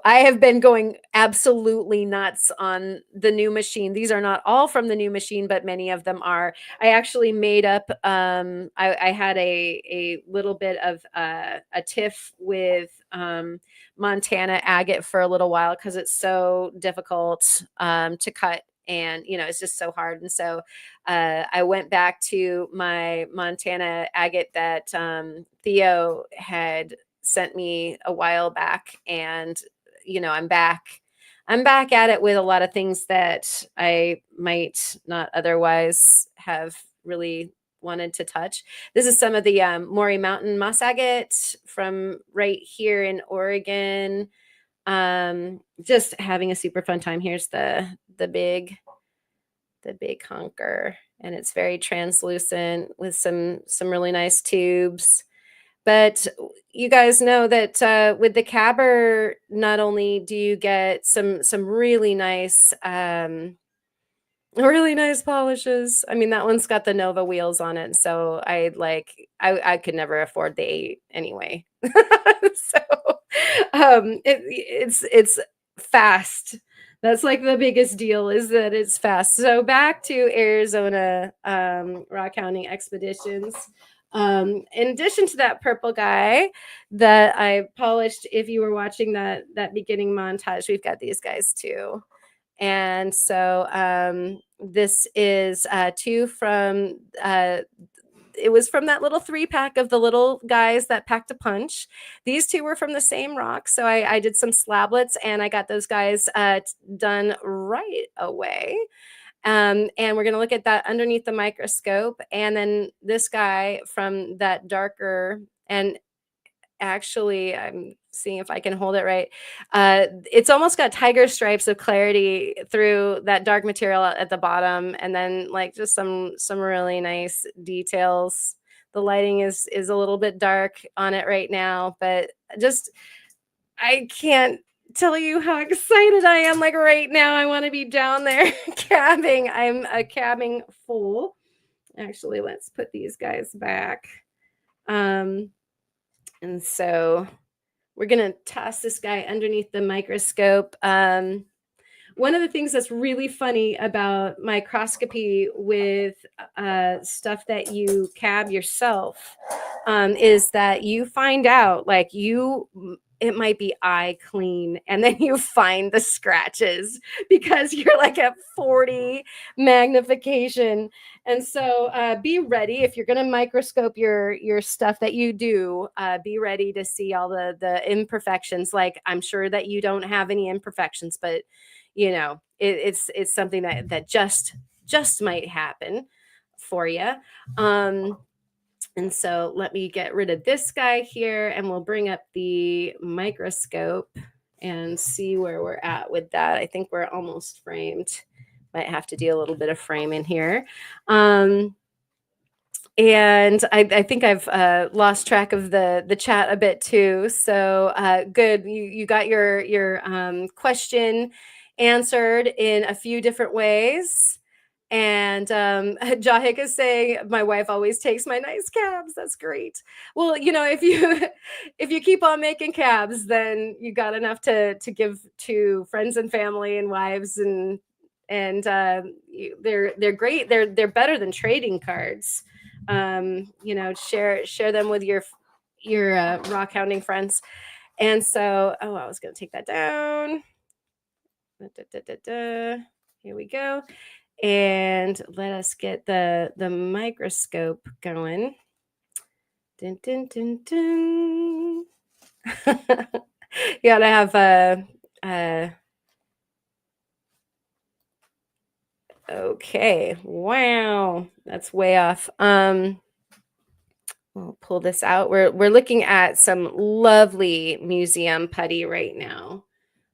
have been going absolutely nuts on the new machine. These are not all from the new machine, but many of them are. I actually made up I had a little bit of a tiff with Montana agate for a little while, because it's so difficult to cut, and it's just so hard. And so I went back to my Montana agate that Theo had sent me a while back, and I'm back at it with a lot of things that I might not otherwise have really wanted to touch. This is some of the Maury Mountain moss agate from right here in Oregon. Just having a super fun time. Here's the big hunker, and it's very translucent with some really nice tubes. But you guys know that with the cabber, not only do you get some really nice polishes. I mean, that one's got the Nova wheels on it, so I could never afford the 8 anyway. So it's fast. That's like the biggest deal, is that it's fast. So back to Arizona Rockhounding Expeditions. In addition to that purple guy that I polished, if you were watching that beginning montage, we've got these guys too. And so this is two from it was from that little 3-pack of the little guys that packed a punch. These two were from the same rock. So I did some slablets and I got those guys done right away. And we're going to look at that underneath the microscope. And then this guy from that darker, and actually I'm seeing if I can hold it right. It's almost got tiger stripes of clarity through that dark material at the bottom, and then like just some really nice details. The lighting is a little bit dark on it right now, but just I can't tell you how excited I am. Like right now, I want to be down there cabbing. I'm a cabbing fool. Actually, let's put these guys back. And so we're going to toss this guy underneath the microscope. One of the things that's really funny about microscopy with stuff that you cab yourself is that you find out, like, it might be eye clean and then you find the scratches because you're like at 40 magnification. And so be ready if you're going to microscope your stuff that you do. Be ready to see all the imperfections. Like, I'm sure that you don't have any imperfections, but you know, it's something that just might happen for you. And so let me get rid of this guy here and we'll bring up the microscope and see where we're at with that. I think we're almost framed. Might have to do a little bit of framing here. And I think I've lost track of the chat a bit too. So good, you got your question answered in a few different ways. And Jahik is saying, my wife always takes my nice cabs. That's great. Well, you know, if you keep on making cabs, then you got enough to give to friends and family and wives, and they're great. They're better than trading cards. You know, share them with your rock hounding friends. And so, I was going to take that down. Here we go. And let us get the microscope going. Dun, dun, dun, dun. You gotta have okay. Wow, that's way off. We'll pull this out. We're looking at some lovely museum putty right now.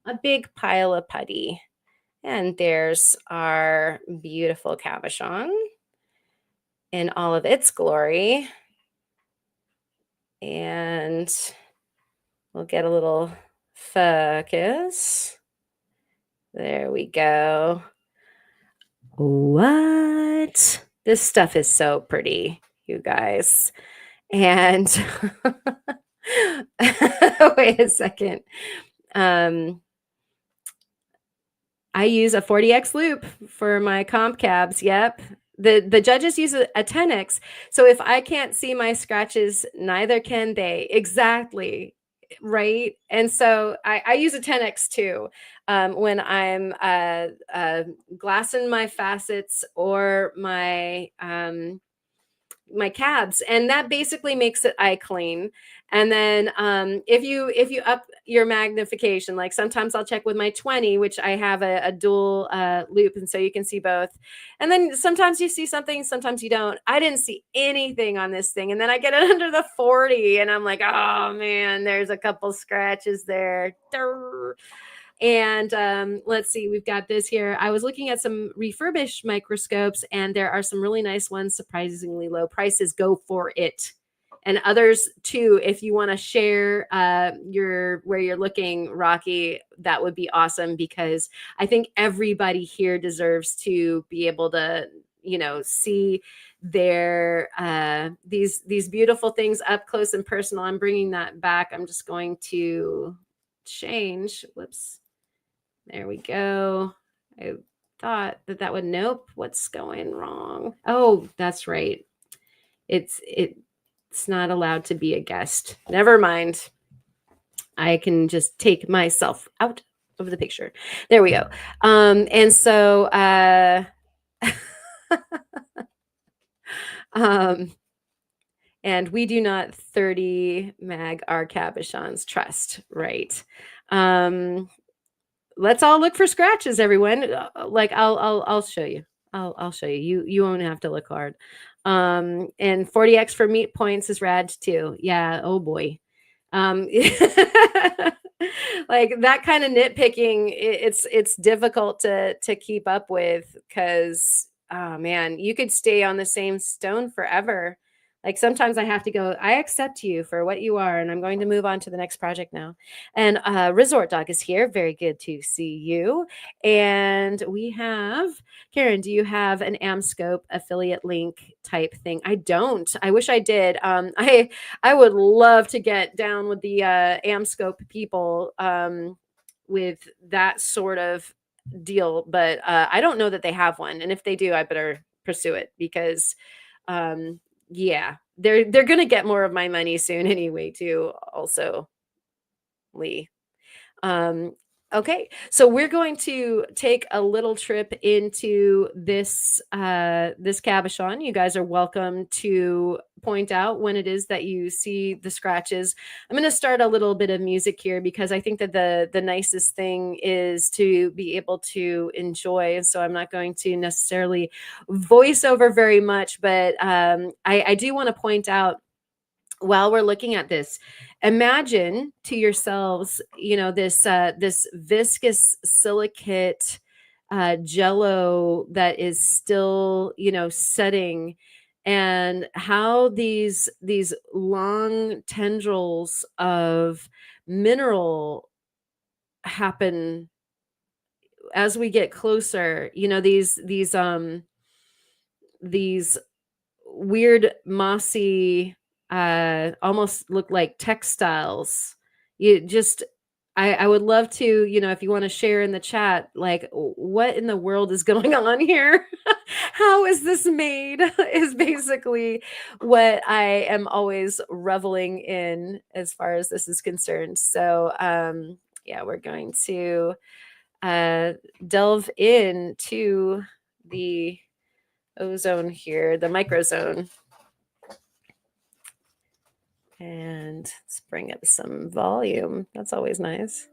A big pile of putty. And there's our beautiful cabochon in all of its glory. And we'll get a little focus. There we go. What? This stuff is so pretty, you guys. And wait a second. I use a 40x loop for my comp cabs. Yep. The judges use a 10x. So if I can't see my scratches, neither can they. Exactly. Right. And so I use a 10x too when I'm glassing my facets or my my cabs, and that basically makes it eye clean. And then if you up your magnification, like sometimes I'll check with my 20, which I have a dual loop, and so you can see both. And then sometimes you see something, sometimes you don't. I didn't see anything on this thing, and then I get it under the 40 and I'm like, oh man, there's a couple scratches there. Durr. And let's see, we've got this here. I was looking at some refurbished microscopes, and there are some really nice ones, surprisingly low prices. Go for it. And others too, if you want to share where you're looking, Rocky, that would be awesome, because I think everybody here deserves to be able to, you know, see their these beautiful things up close and personal. I'm bringing that back. I'm just going to change. Whoops. There we go. I thought that would, nope. What's going wrong? Oh, that's right. It's not allowed to be a guest. Never mind. I can just take myself out of the picture. There we go. And so and we do not 30 mag our cabochons, trust, right? Let's all look for scratches, everyone. Like I'll show you. I'll show you. You won't have to look hard. And 40x for meat points is rad too. Yeah. Oh boy. Like that kind of nitpicking, it's difficult to keep up with because oh man, you could stay on the same stone forever. Like sometimes I have to go, I accept you for what you are, and I'm going to move on to the next project now. And Resort Dog is here. Very good to see you. And we have Karen, do you have an Amscope affiliate link type thing? I don't. I wish I did. I would love to get down with the Amscope people with that sort of deal, but I don't know that they have one. And if they do, I better pursue it because yeah, they're gonna get more of my money soon anyway, too. Also, Lee. Um, okay, so we're going to take a little trip into this this cabochon. You guys are welcome to point out when it is that you see the scratches. I'm going to start a little bit of music here because I think that the nicest thing is to be able to enjoy. So I'm not going to necessarily voice over very much, but I do want to point out while we're looking at this, imagine to yourselves, you know, this viscous silicate jello that is still, you know, setting, and how these long tendrils of mineral happen as we get closer. You know, these weird mossy almost look like textiles. You just I would love to, you know, if you want to share in the chat, like what in the world is going on here? How is this made? Is basically what I am always reveling in as far as this is concerned. So yeah, we're going to delve into the ozone here, the microzone. And let's bring up some volume. That's always nice.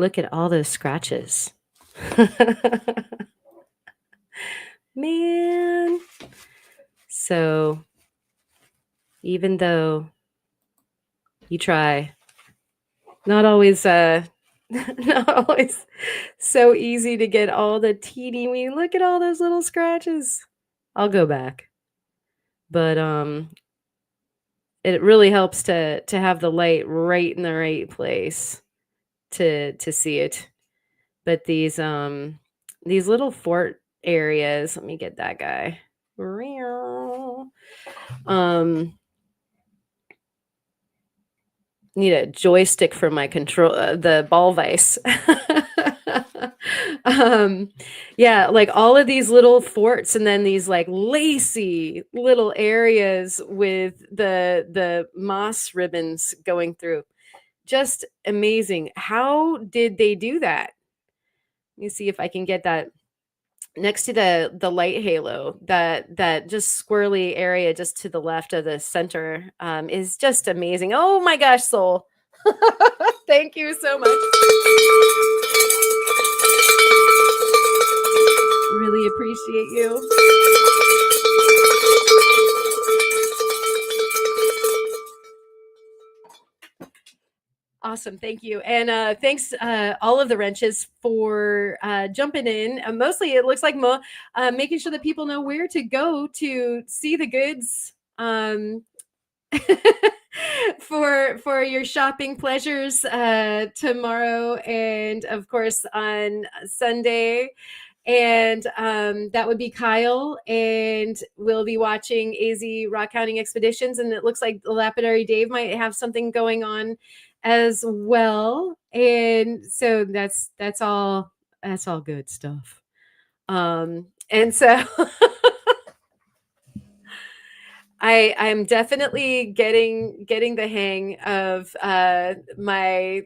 Look at all those scratches. Man. So even though you try, not always not always so easy to get all the teeny wee. Look at all those little scratches. I'll go back. But it really helps to have the light right in the right place to see it. But these little fort areas, let me get that guy. Um Need a joystick for my control the ball vise. um yeah, like all of these little forts and then these like lacy little areas with the moss ribbons going through. Just amazing. How did they do that? Let me see if I can get that next to the light halo. That just squirrely area just to the left of the center is just amazing. Oh my gosh, Soul. Thank you so much. Really appreciate you. Awesome. Thank you. And thanks, all of the wrenches, for jumping in. Mostly, it looks like making sure that people know where to go to see the goods. For your shopping pleasures tomorrow, and of course on Sunday. And that would be Kyle, and we'll be watching AZ Rockhound Expeditions, and it looks like Lapidary Dave might have something going on as well. And so that's all good stuff. And so I'm definitely getting the hang of my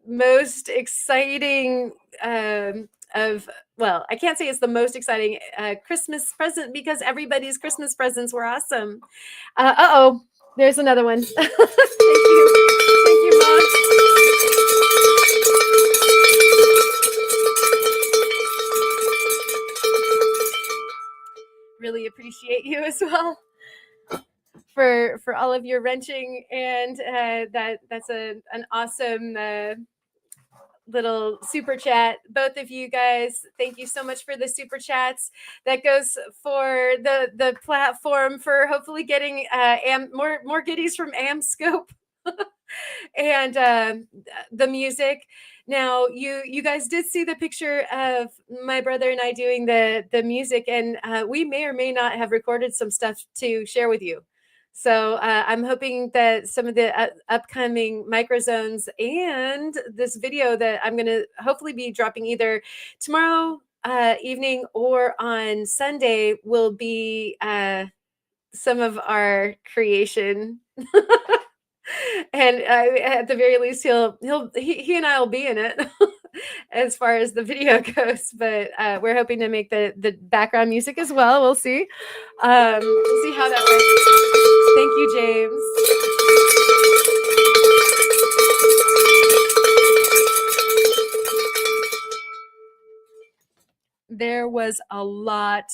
most exciting of well, I can't say it's the most exciting Christmas present because everybody's Christmas presents were awesome. Uh-oh, there's another one. Thank you, Mom. Really appreciate you as well for all of your wrenching, and that's an awesome little super chat. Both of you guys, thank you so much for the super chats. That goes for the platform for hopefully getting more goodies from Amscope. And the music. Now, you guys did see the picture of my brother and I doing the music, and we may or may not have recorded some stuff to share with you. So I'm hoping that some of the upcoming microzones and this video that I'm going to hopefully be dropping either tomorrow evening or on Sunday will be some of our creation. And at the very least, he and I will be in it as far as the video goes. But we're hoping to make the background music as well. We'll see. We'll see how that works. Thank you, James. There was a lot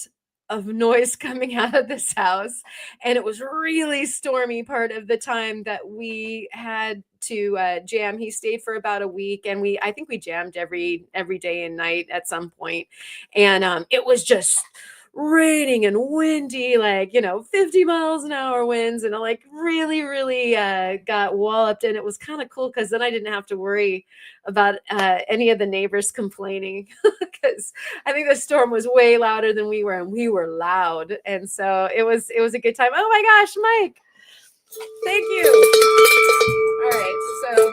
of noise coming out of this house, and it was really stormy part of the time that we had to jam. He stayed for about a week, and I think we jammed every day and night at some point. And it was just raining and windy, like 50 miles an hour winds, and like really got walloped. And it was kind of cool because then I didn't have to worry about any of the neighbors complaining, because I think the storm was way louder than we were, and we were loud. And so it was a good time. Oh my gosh, Mike, thank you. All right, so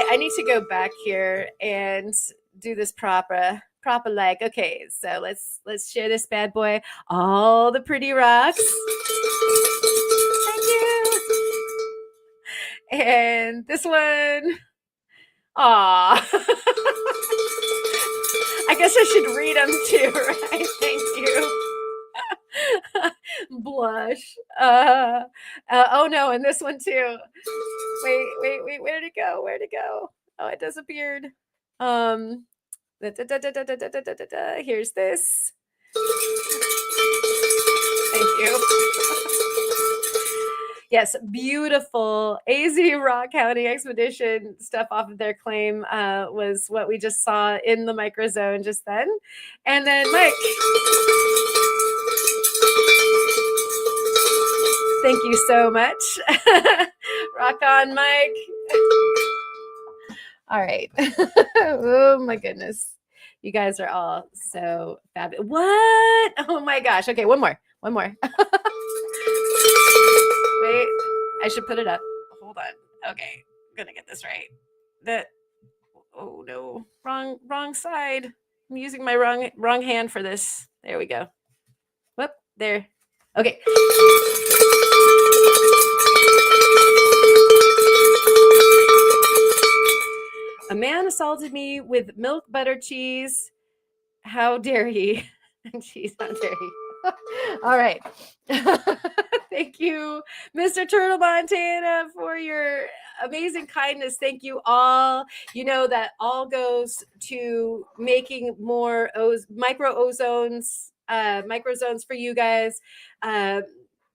I need to go back here and do this proper like. Okay, so let's share this bad boy. All the pretty rocks. Thank you. And this one. Aw. I guess I should read them too, right? Thank you. Blush. Oh no, and this one too. Wait, where'd it go? Oh, it disappeared. Um, Here's this. Thank you. Yes, beautiful AZ Rockhound Expedition stuff off of their claim was what we just saw in the microzone just then. And then Mike. Thank you so much. Rock on, Mike. All right. Oh my goodness. You guys are all so fabulous. What? Oh my gosh. Okay, one more. One more. Wait, I should put it up. Hold on. Okay, I'm gonna get this right. That. Oh no, wrong side. I'm using my wrong hand for this. There we go. Whoop, there. Okay. A man assaulted me with milk, butter, cheese. How dare he? Cheese, how dare he? All right. Thank you, Mr. Turtle Montana, for your amazing kindness. Thank you all. You know that all goes to making more microzones for you guys.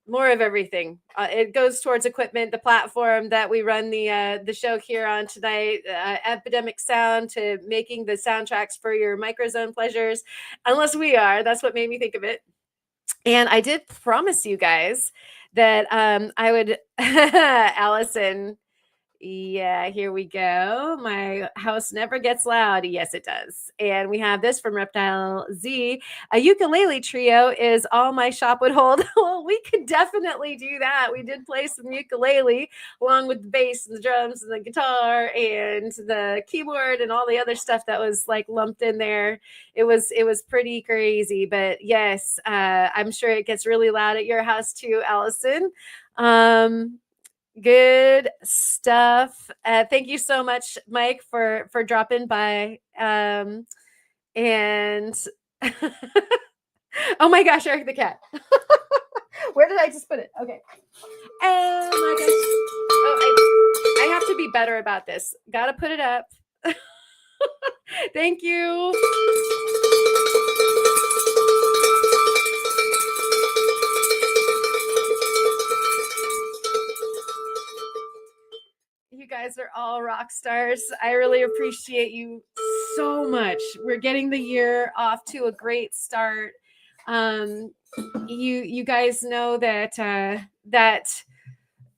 More of everything. It goes towards equipment, the platform that we run the show here on tonight, Epidemic Sound, to making the soundtracks for your microzone pleasures. Unless we are, that's what made me think of it. And I did promise you guys that I would, Allison. Yeah, here we go. My house never gets loud. Yes, it does. And we have this from Reptile Z. A ukulele trio is all my shop would hold. Well, we could definitely do that. We did play some ukulele along with the bass and the drums and the guitar and the keyboard and all the other stuff that was like lumped in there. It was pretty crazy. But yes, I'm sure it gets really loud at your house too, Allison. Good stuff. Thank you so much, Mike, for dropping by. And oh my gosh, Eric the cat. Where did I just put it? Okay. Oh my gosh. Oh, I have to be better about this. Gotta put it up. Thank you. You guys are all rock stars. I really appreciate you so much. We're getting the year off to a great start. You guys know that that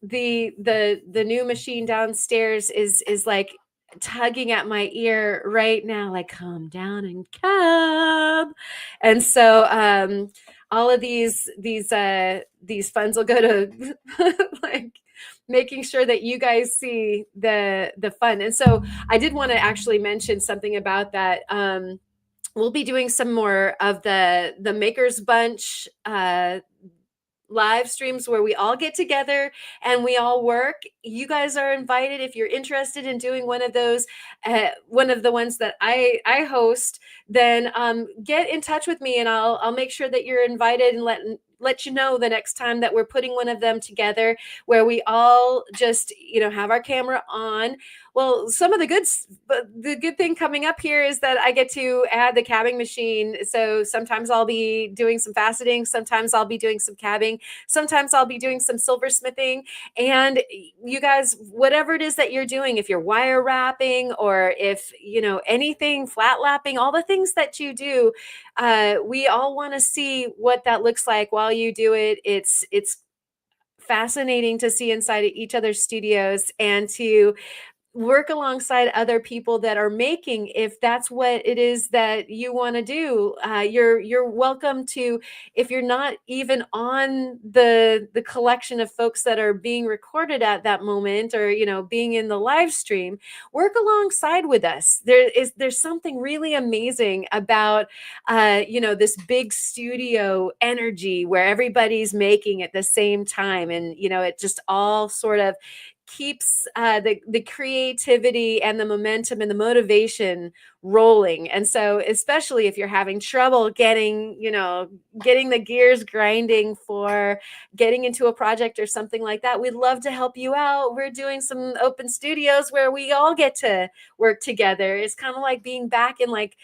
the new machine downstairs is like tugging at my ear right now, like calm down and come. And so all of these funds will go to like making sure that you guys see the fun. And so I did want to actually mention something about that. We'll be doing some more of the Makers Bunch live streams where we all get together and we all work. You guys are invited if you're interested in doing one of those, one of the ones that I host. Then get in touch with me and I'll make sure that you're invited and let you know the next time that we're putting one of them together, where we all just have our camera on. Well, the good thing coming up here is that I get to add the cabbing machine. So sometimes I'll be doing some faceting, sometimes I'll be doing some cabbing, sometimes I'll be doing some silversmithing. And you guys, whatever it is that you're doing, if you're wire wrapping or if anything, flat lapping, all the things that you do, we all want to see what that looks like while you do it. It's fascinating to see inside of each other's studios and to work alongside other people that are making, if that's what it is that you want to do. You're welcome to, if you're not even on the collection of folks that are being recorded at that moment, or being in the live stream, work alongside with us. There's something really amazing about this big studio energy where everybody's making at the same time, and it just all sort of keeps the creativity and the momentum and the motivation rolling. And so especially if you're having trouble getting, getting the gears grinding for getting into a project or something like that, we'd love to help you out. We're doing some open studios where we all get to work together. It's kind of like being back in like,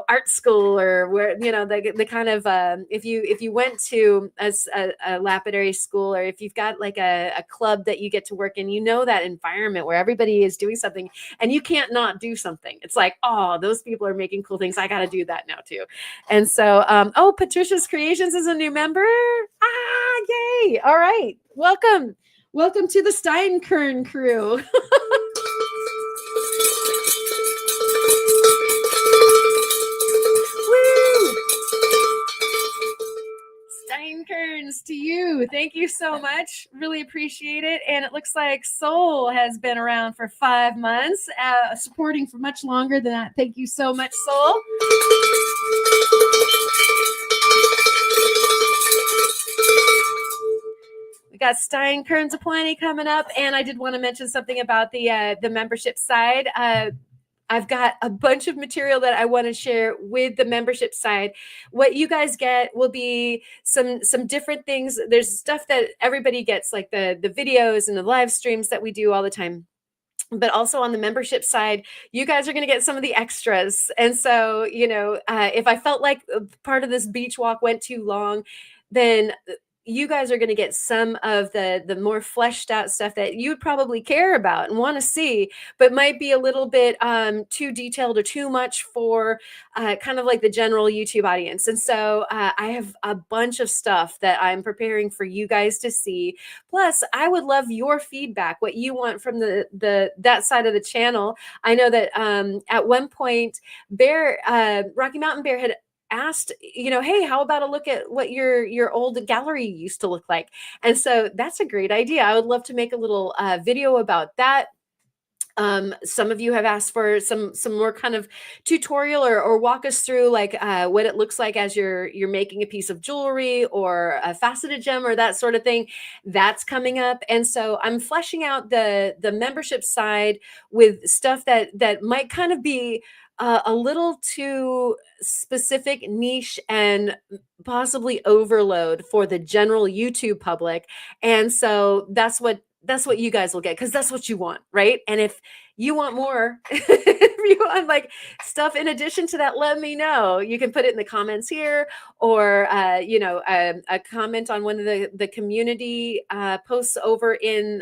art school, or where, the kind of, if you went to a lapidary school, or if you've got like a club that you get to work in, that environment where everybody is doing something and you can't not do something. It's like, oh, those people are making cool things. I got to do that now too. And so, Patricia's Creations is a new member. Yay. All right. Welcome to the Steinkern crew. Woo! Steinkerns to you. Thank you so much. Really appreciate it. And it looks like Soul has been around for 5 months, supporting for much longer than that. Thank you so much, Soul. We got Steinkerns aplenty coming up. And I did want to mention something about the membership side. I've got a bunch of material that I want to share with the membership side. What you guys get will be some different things. There's stuff that everybody gets, like the videos and the live streams that we do all the time. But also on the membership side, you guys are going to get some of the extras. And so, if I felt like part of this beach walk went too long, then you guys are going to get some of the more fleshed out stuff that you'd probably care about and want to see, but might be a little bit too detailed or too much for kind of like the general YouTube audience. And so I have a bunch of stuff that I'm preparing for you guys to see. Plus, I would love your feedback, what you want from that side of the channel. I know that at one point, Rocky Mountain Bear had asked, hey, how about a look at what your old gallery used to look like? And so that's a great idea. I would love to make a little video about that. Some of you have asked for some more kind of tutorial or walk us through like what it looks like as you're making a piece of jewelry or a faceted gem or that sort of thing. That's coming up. And so I'm fleshing out the membership side with stuff that might kind of be a little too specific, niche, and possibly overload for the general YouTube public. And so that's what you guys will get, because that's what you want, right? And if you want more, if you want like stuff in addition to that, let me know. You can put it in the comments here, or a comment on one of the community posts over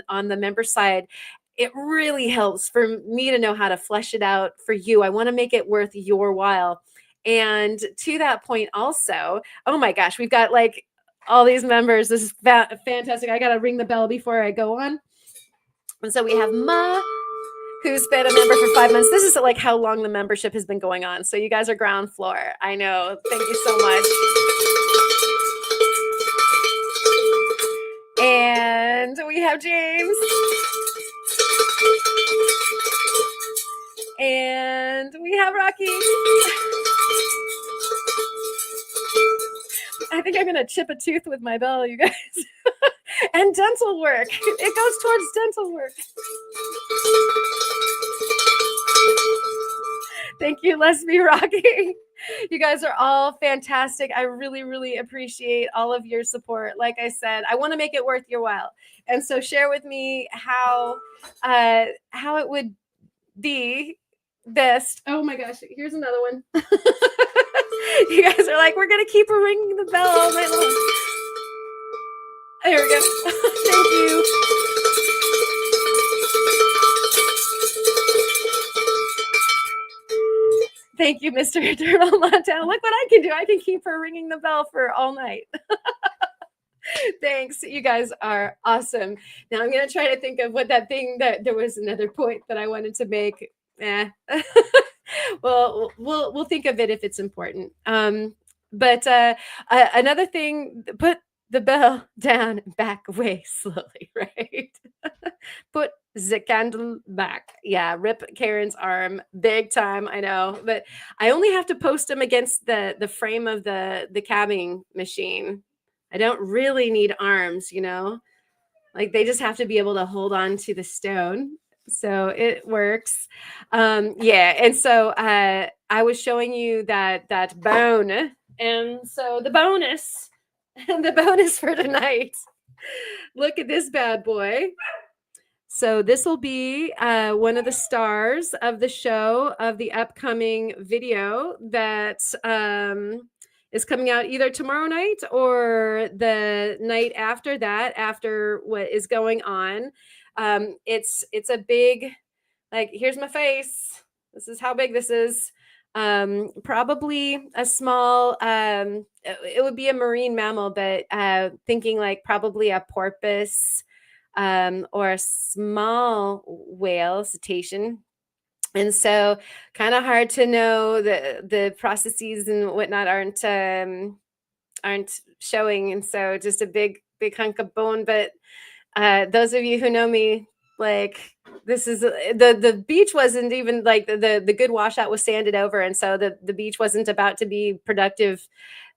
on the member side. It really helps for me to know how to flesh it out for you. I want to make it worth your while. And to that point also, oh my gosh, we've got like all these members. This is fantastic. I got to ring the bell before I go on. And so we have Ma, who's been a member for 5 months. This is like how long the membership has been going on. So you guys are ground floor. I know. Thank you so much. And we have James. And we have Rocky. I think I'm going to chip a tooth with my bell, you guys. And dental work. It goes towards dental work. Thank you, Let's Be Rocky. You guys are all fantastic. I really, really appreciate all of your support. Like I said, I want to make it worth your while. And so share with me how it would be best. Oh my gosh, here's another one. You guys are like, we're going to keep ringing the bell all night long. There we go. Thank you. Thank you, Mr. Eternal Montana. Look what I can do. I can keep her ringing the bell for all night. Thanks. You guys are awesome. Now I'm going to try to think of what that thing that there was another point that I wanted to make. Well, we'll think of it if it's important. But another thing, put the bell down, back away slowly, right? Put the candle back. Yeah, rip Karen's arm big time, I know. But I only have to post them against the frame of the cabbing machine. I don't really need arms, Like they just have to be able to hold on to the stone. So it works. Yeah, and so I was showing you that bone, and so the bonus, the bonus for tonight. Look at this bad boy. So this will be one of the stars of the show of the upcoming video that is coming out either tomorrow night or the night after that, after what is going on. It's a big, like, here's my face. This is how big this is. Probably a small, it would be a marine mammal, but thinking like probably a porpoise, or a small whale, cetacean. And so kind of hard to know, the processes and whatnot aren't showing. And so just a big hunk of bone. But those of you who know me, like, this is the beach wasn't even like the good washout was sanded over, and so the beach wasn't about to be productive,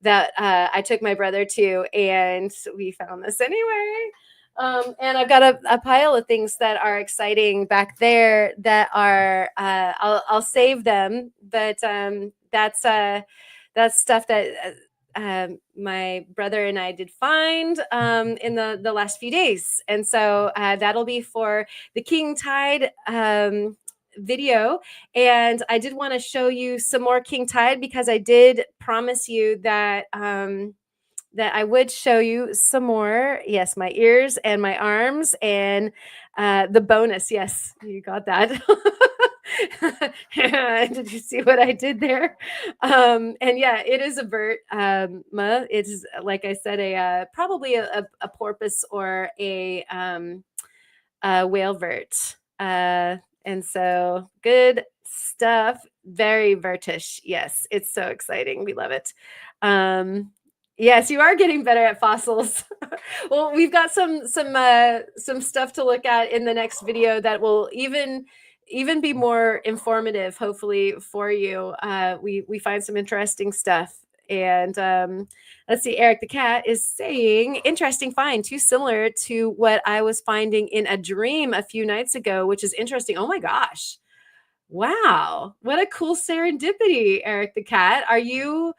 that I took my brother to, and we found this anyway. And I've got a pile of things that are exciting back there that are I'll save them, but that's stuff that my brother and I did find in the last few days, and so that'll be for the king tide video. And I did want to show you some more king tide, because I did promise you that that I would show you some more. Yes, my ears and my arms and the bonus. Yes, you got that. Did you see what I did there? And yeah, it is a vert. It's, like I said, a probably a porpoise or a whale vert. And so good stuff. Very vertish. Yes, it's so exciting. We love it. Yes, you are getting better at fossils. Well, we've got some stuff to look at in the next video that will even be more informative, hopefully, for you. We find some interesting stuff. And let's see, Eric the cat is saying, interesting find, too similar to what I was finding in a dream a few nights ago, which is interesting. Oh my gosh. Wow. What a cool serendipity, Eric the cat. Are you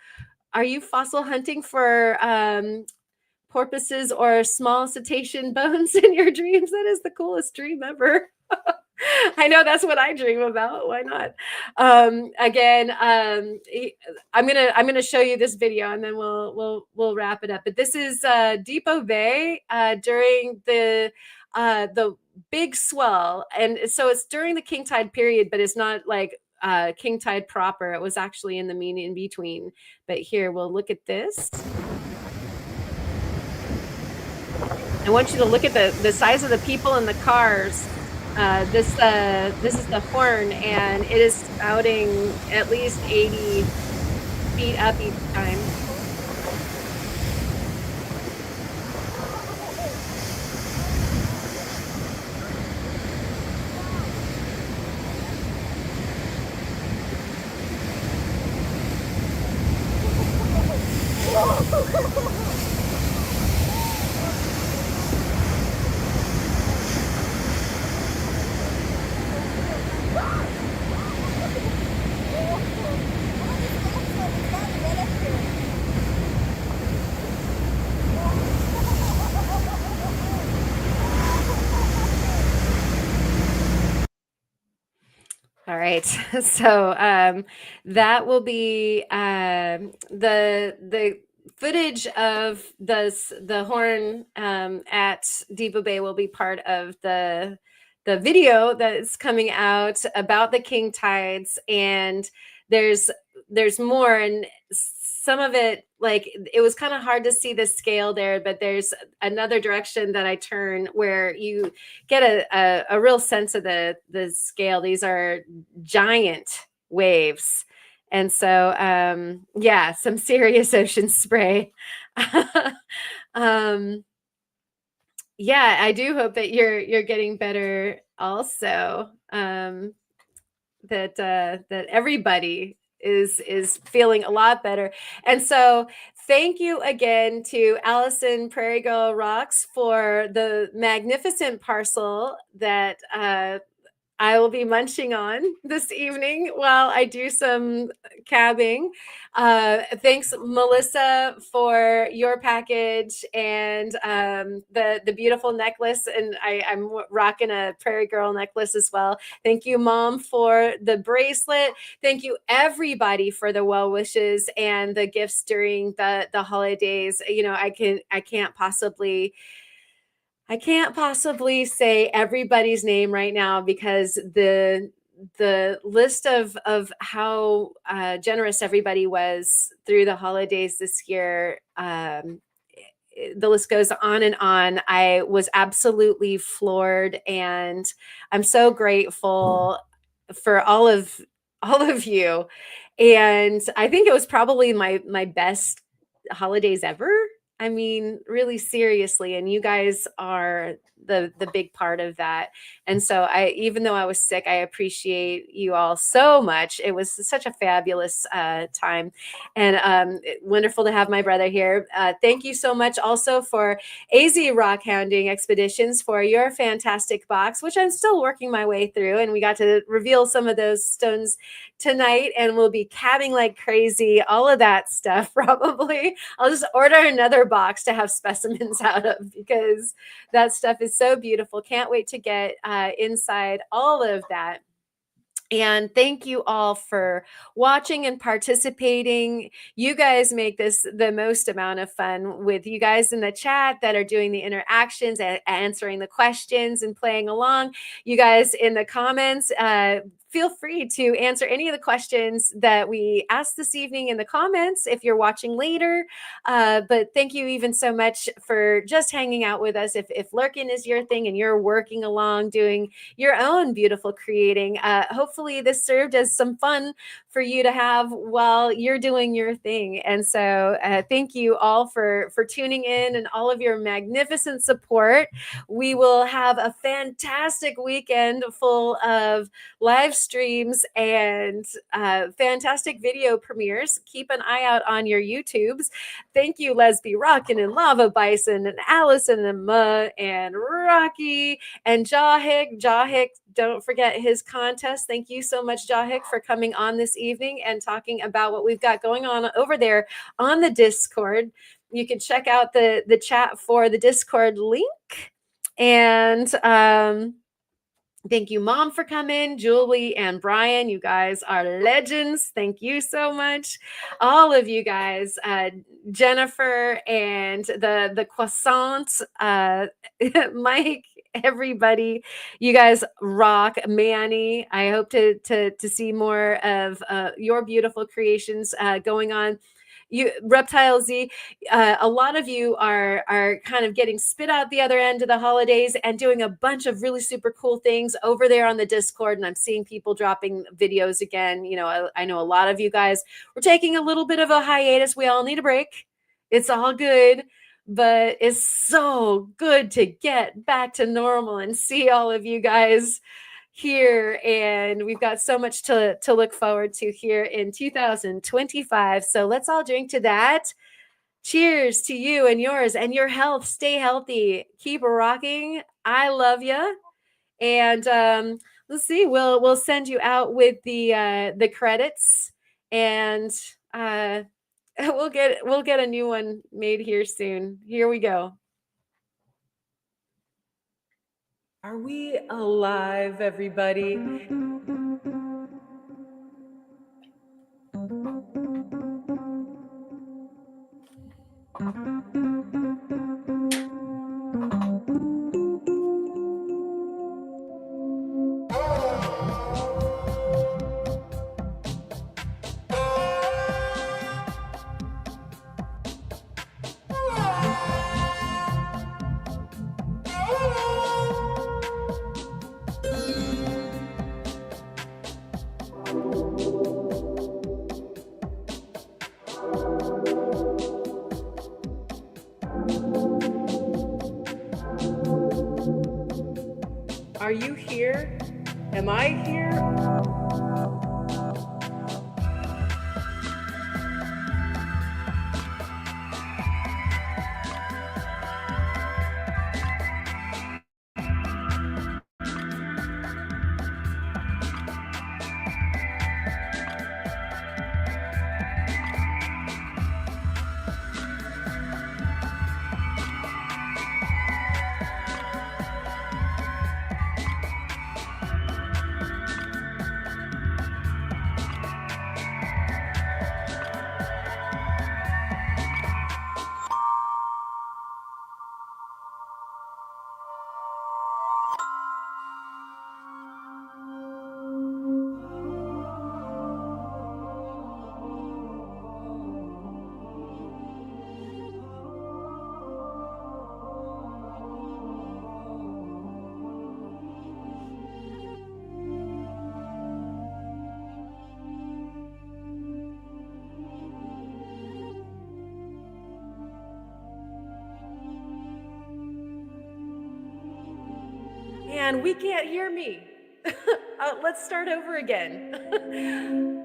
fossil hunting for porpoises or small cetacean bones in your dreams? That is the coolest dream ever. I know, that's what I dream about. Why not? Again, I'm gonna show you this video, and then we'll wrap it up. But this is Depot Bay during the big swell, and so it's during the king tide period, but it's not like king tide proper. It was actually in the mean in between. But here, we'll look at this. I want you to look at the size of the people in the cars. This is the horn, and it is spouting at least 80 feet up each time. All right, so that will be the footage of the horn at Depot Bay will be part of the video that's coming out about the king tides. And there's more, and some of it, like, it was kind of hard to see the scale there, but there's another direction that I turn where you get a real sense of the scale. These are giant waves. And so yeah, some serious ocean spray. Yeah, I do hope that you're getting better also. That everybody is feeling a lot better. And so thank you again to Allison Prairie Girl Rocks for the magnificent parcel that I will be munching on this evening while I do some cabbing. Thanks, Melissa, for your package and the beautiful necklace. And I'm rocking a Prairie Girl necklace as well. Thank you, Mom, for the bracelet. Thank you, everybody, for the well wishes and the gifts during the holidays. You know, I can't possibly say everybody's name right now because the list of how generous everybody was through the holidays this year. The list goes on and on. I was absolutely floored, and I'm so grateful for all of you. And I think it was probably my best holidays ever. I mean, really seriously, and you guys are the big part of that. And so I, even though I was sick, I appreciate you all so much. It was such a fabulous time, and wonderful to have my brother here. Thank you so much also for AZ Rockhounding Expeditions for your fantastic box, which I'm still working my way through, and we got to reveal some of those stones tonight, and we'll be cabbing like crazy, all of that stuff probably. I'll just order another box to have specimens out of because that stuff is so beautiful. Can't wait to get inside all of that. And thank you all for watching and participating. You guys make this the most amount of fun with you guys in the chat that are doing the interactions and answering the questions and playing along. You guys in the comments, feel free to answer any of the questions that we asked this evening in the comments if you're watching later. But thank you even so much for just hanging out with us. If lurking is your thing and you're working along doing your own beautiful creating, hopefully this served as some fun for you to have while you're doing your thing. And so thank you all for tuning in and all of your magnificent support. We will have a fantastic weekend full of live streams and fantastic video premieres. Keep an eye out on your YouTubes. Thank you, Lesby Rockin' and Lava Bison and Allison and Ma and Rocky and Jahik. Jahik, don't forget his contest. Thank you so much, Jahik, for coming on this evening and talking about what we've got going on over there on the Discord. You can check out the chat for the Discord link. And thank you, Mom, for coming. Julie and Brian, you guys are legends. Thank you so much. All of you guys, Jennifer and the croissants, Mike, everybody, you guys rock. Manny, I hope to see more of your beautiful creations going on. You, Reptile Z, a lot of you are kind of getting spit out the other end of the holidays and doing a bunch of really super cool things over there on the Discord. And I'm seeing people dropping videos again. You know, I know a lot of you guys were taking a little bit of a hiatus. We all need a break. It's all good, but it's so good to get back to normal and see all of you guys here, and we've got so much to look forward to here in 2025. So let's all drink to that. Cheers to you and yours and your health. Stay healthy. Keep rocking. I love you. And let's see. We'll send you out with the credits, and we'll get a new one made here soon. Here we go. Are we alive, everybody? Are you here? Am I here? And we can't hear me. Let's start over again.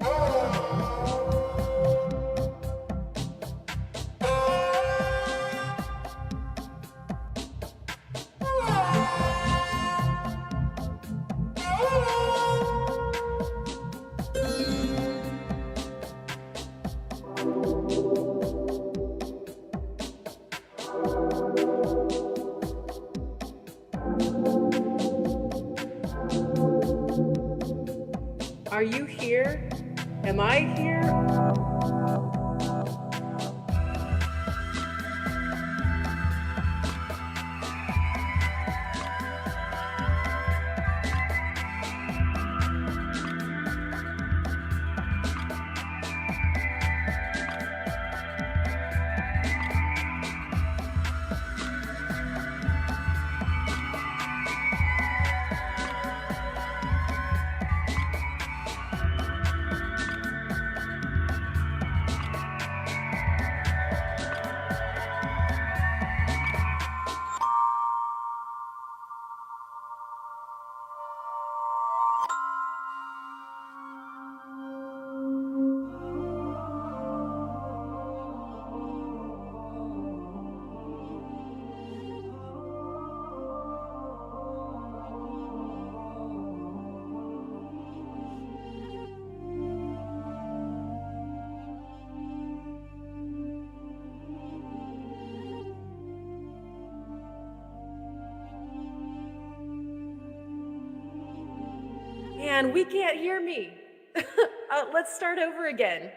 Are you here? Am I here? And we can't hear me. Let's start over again.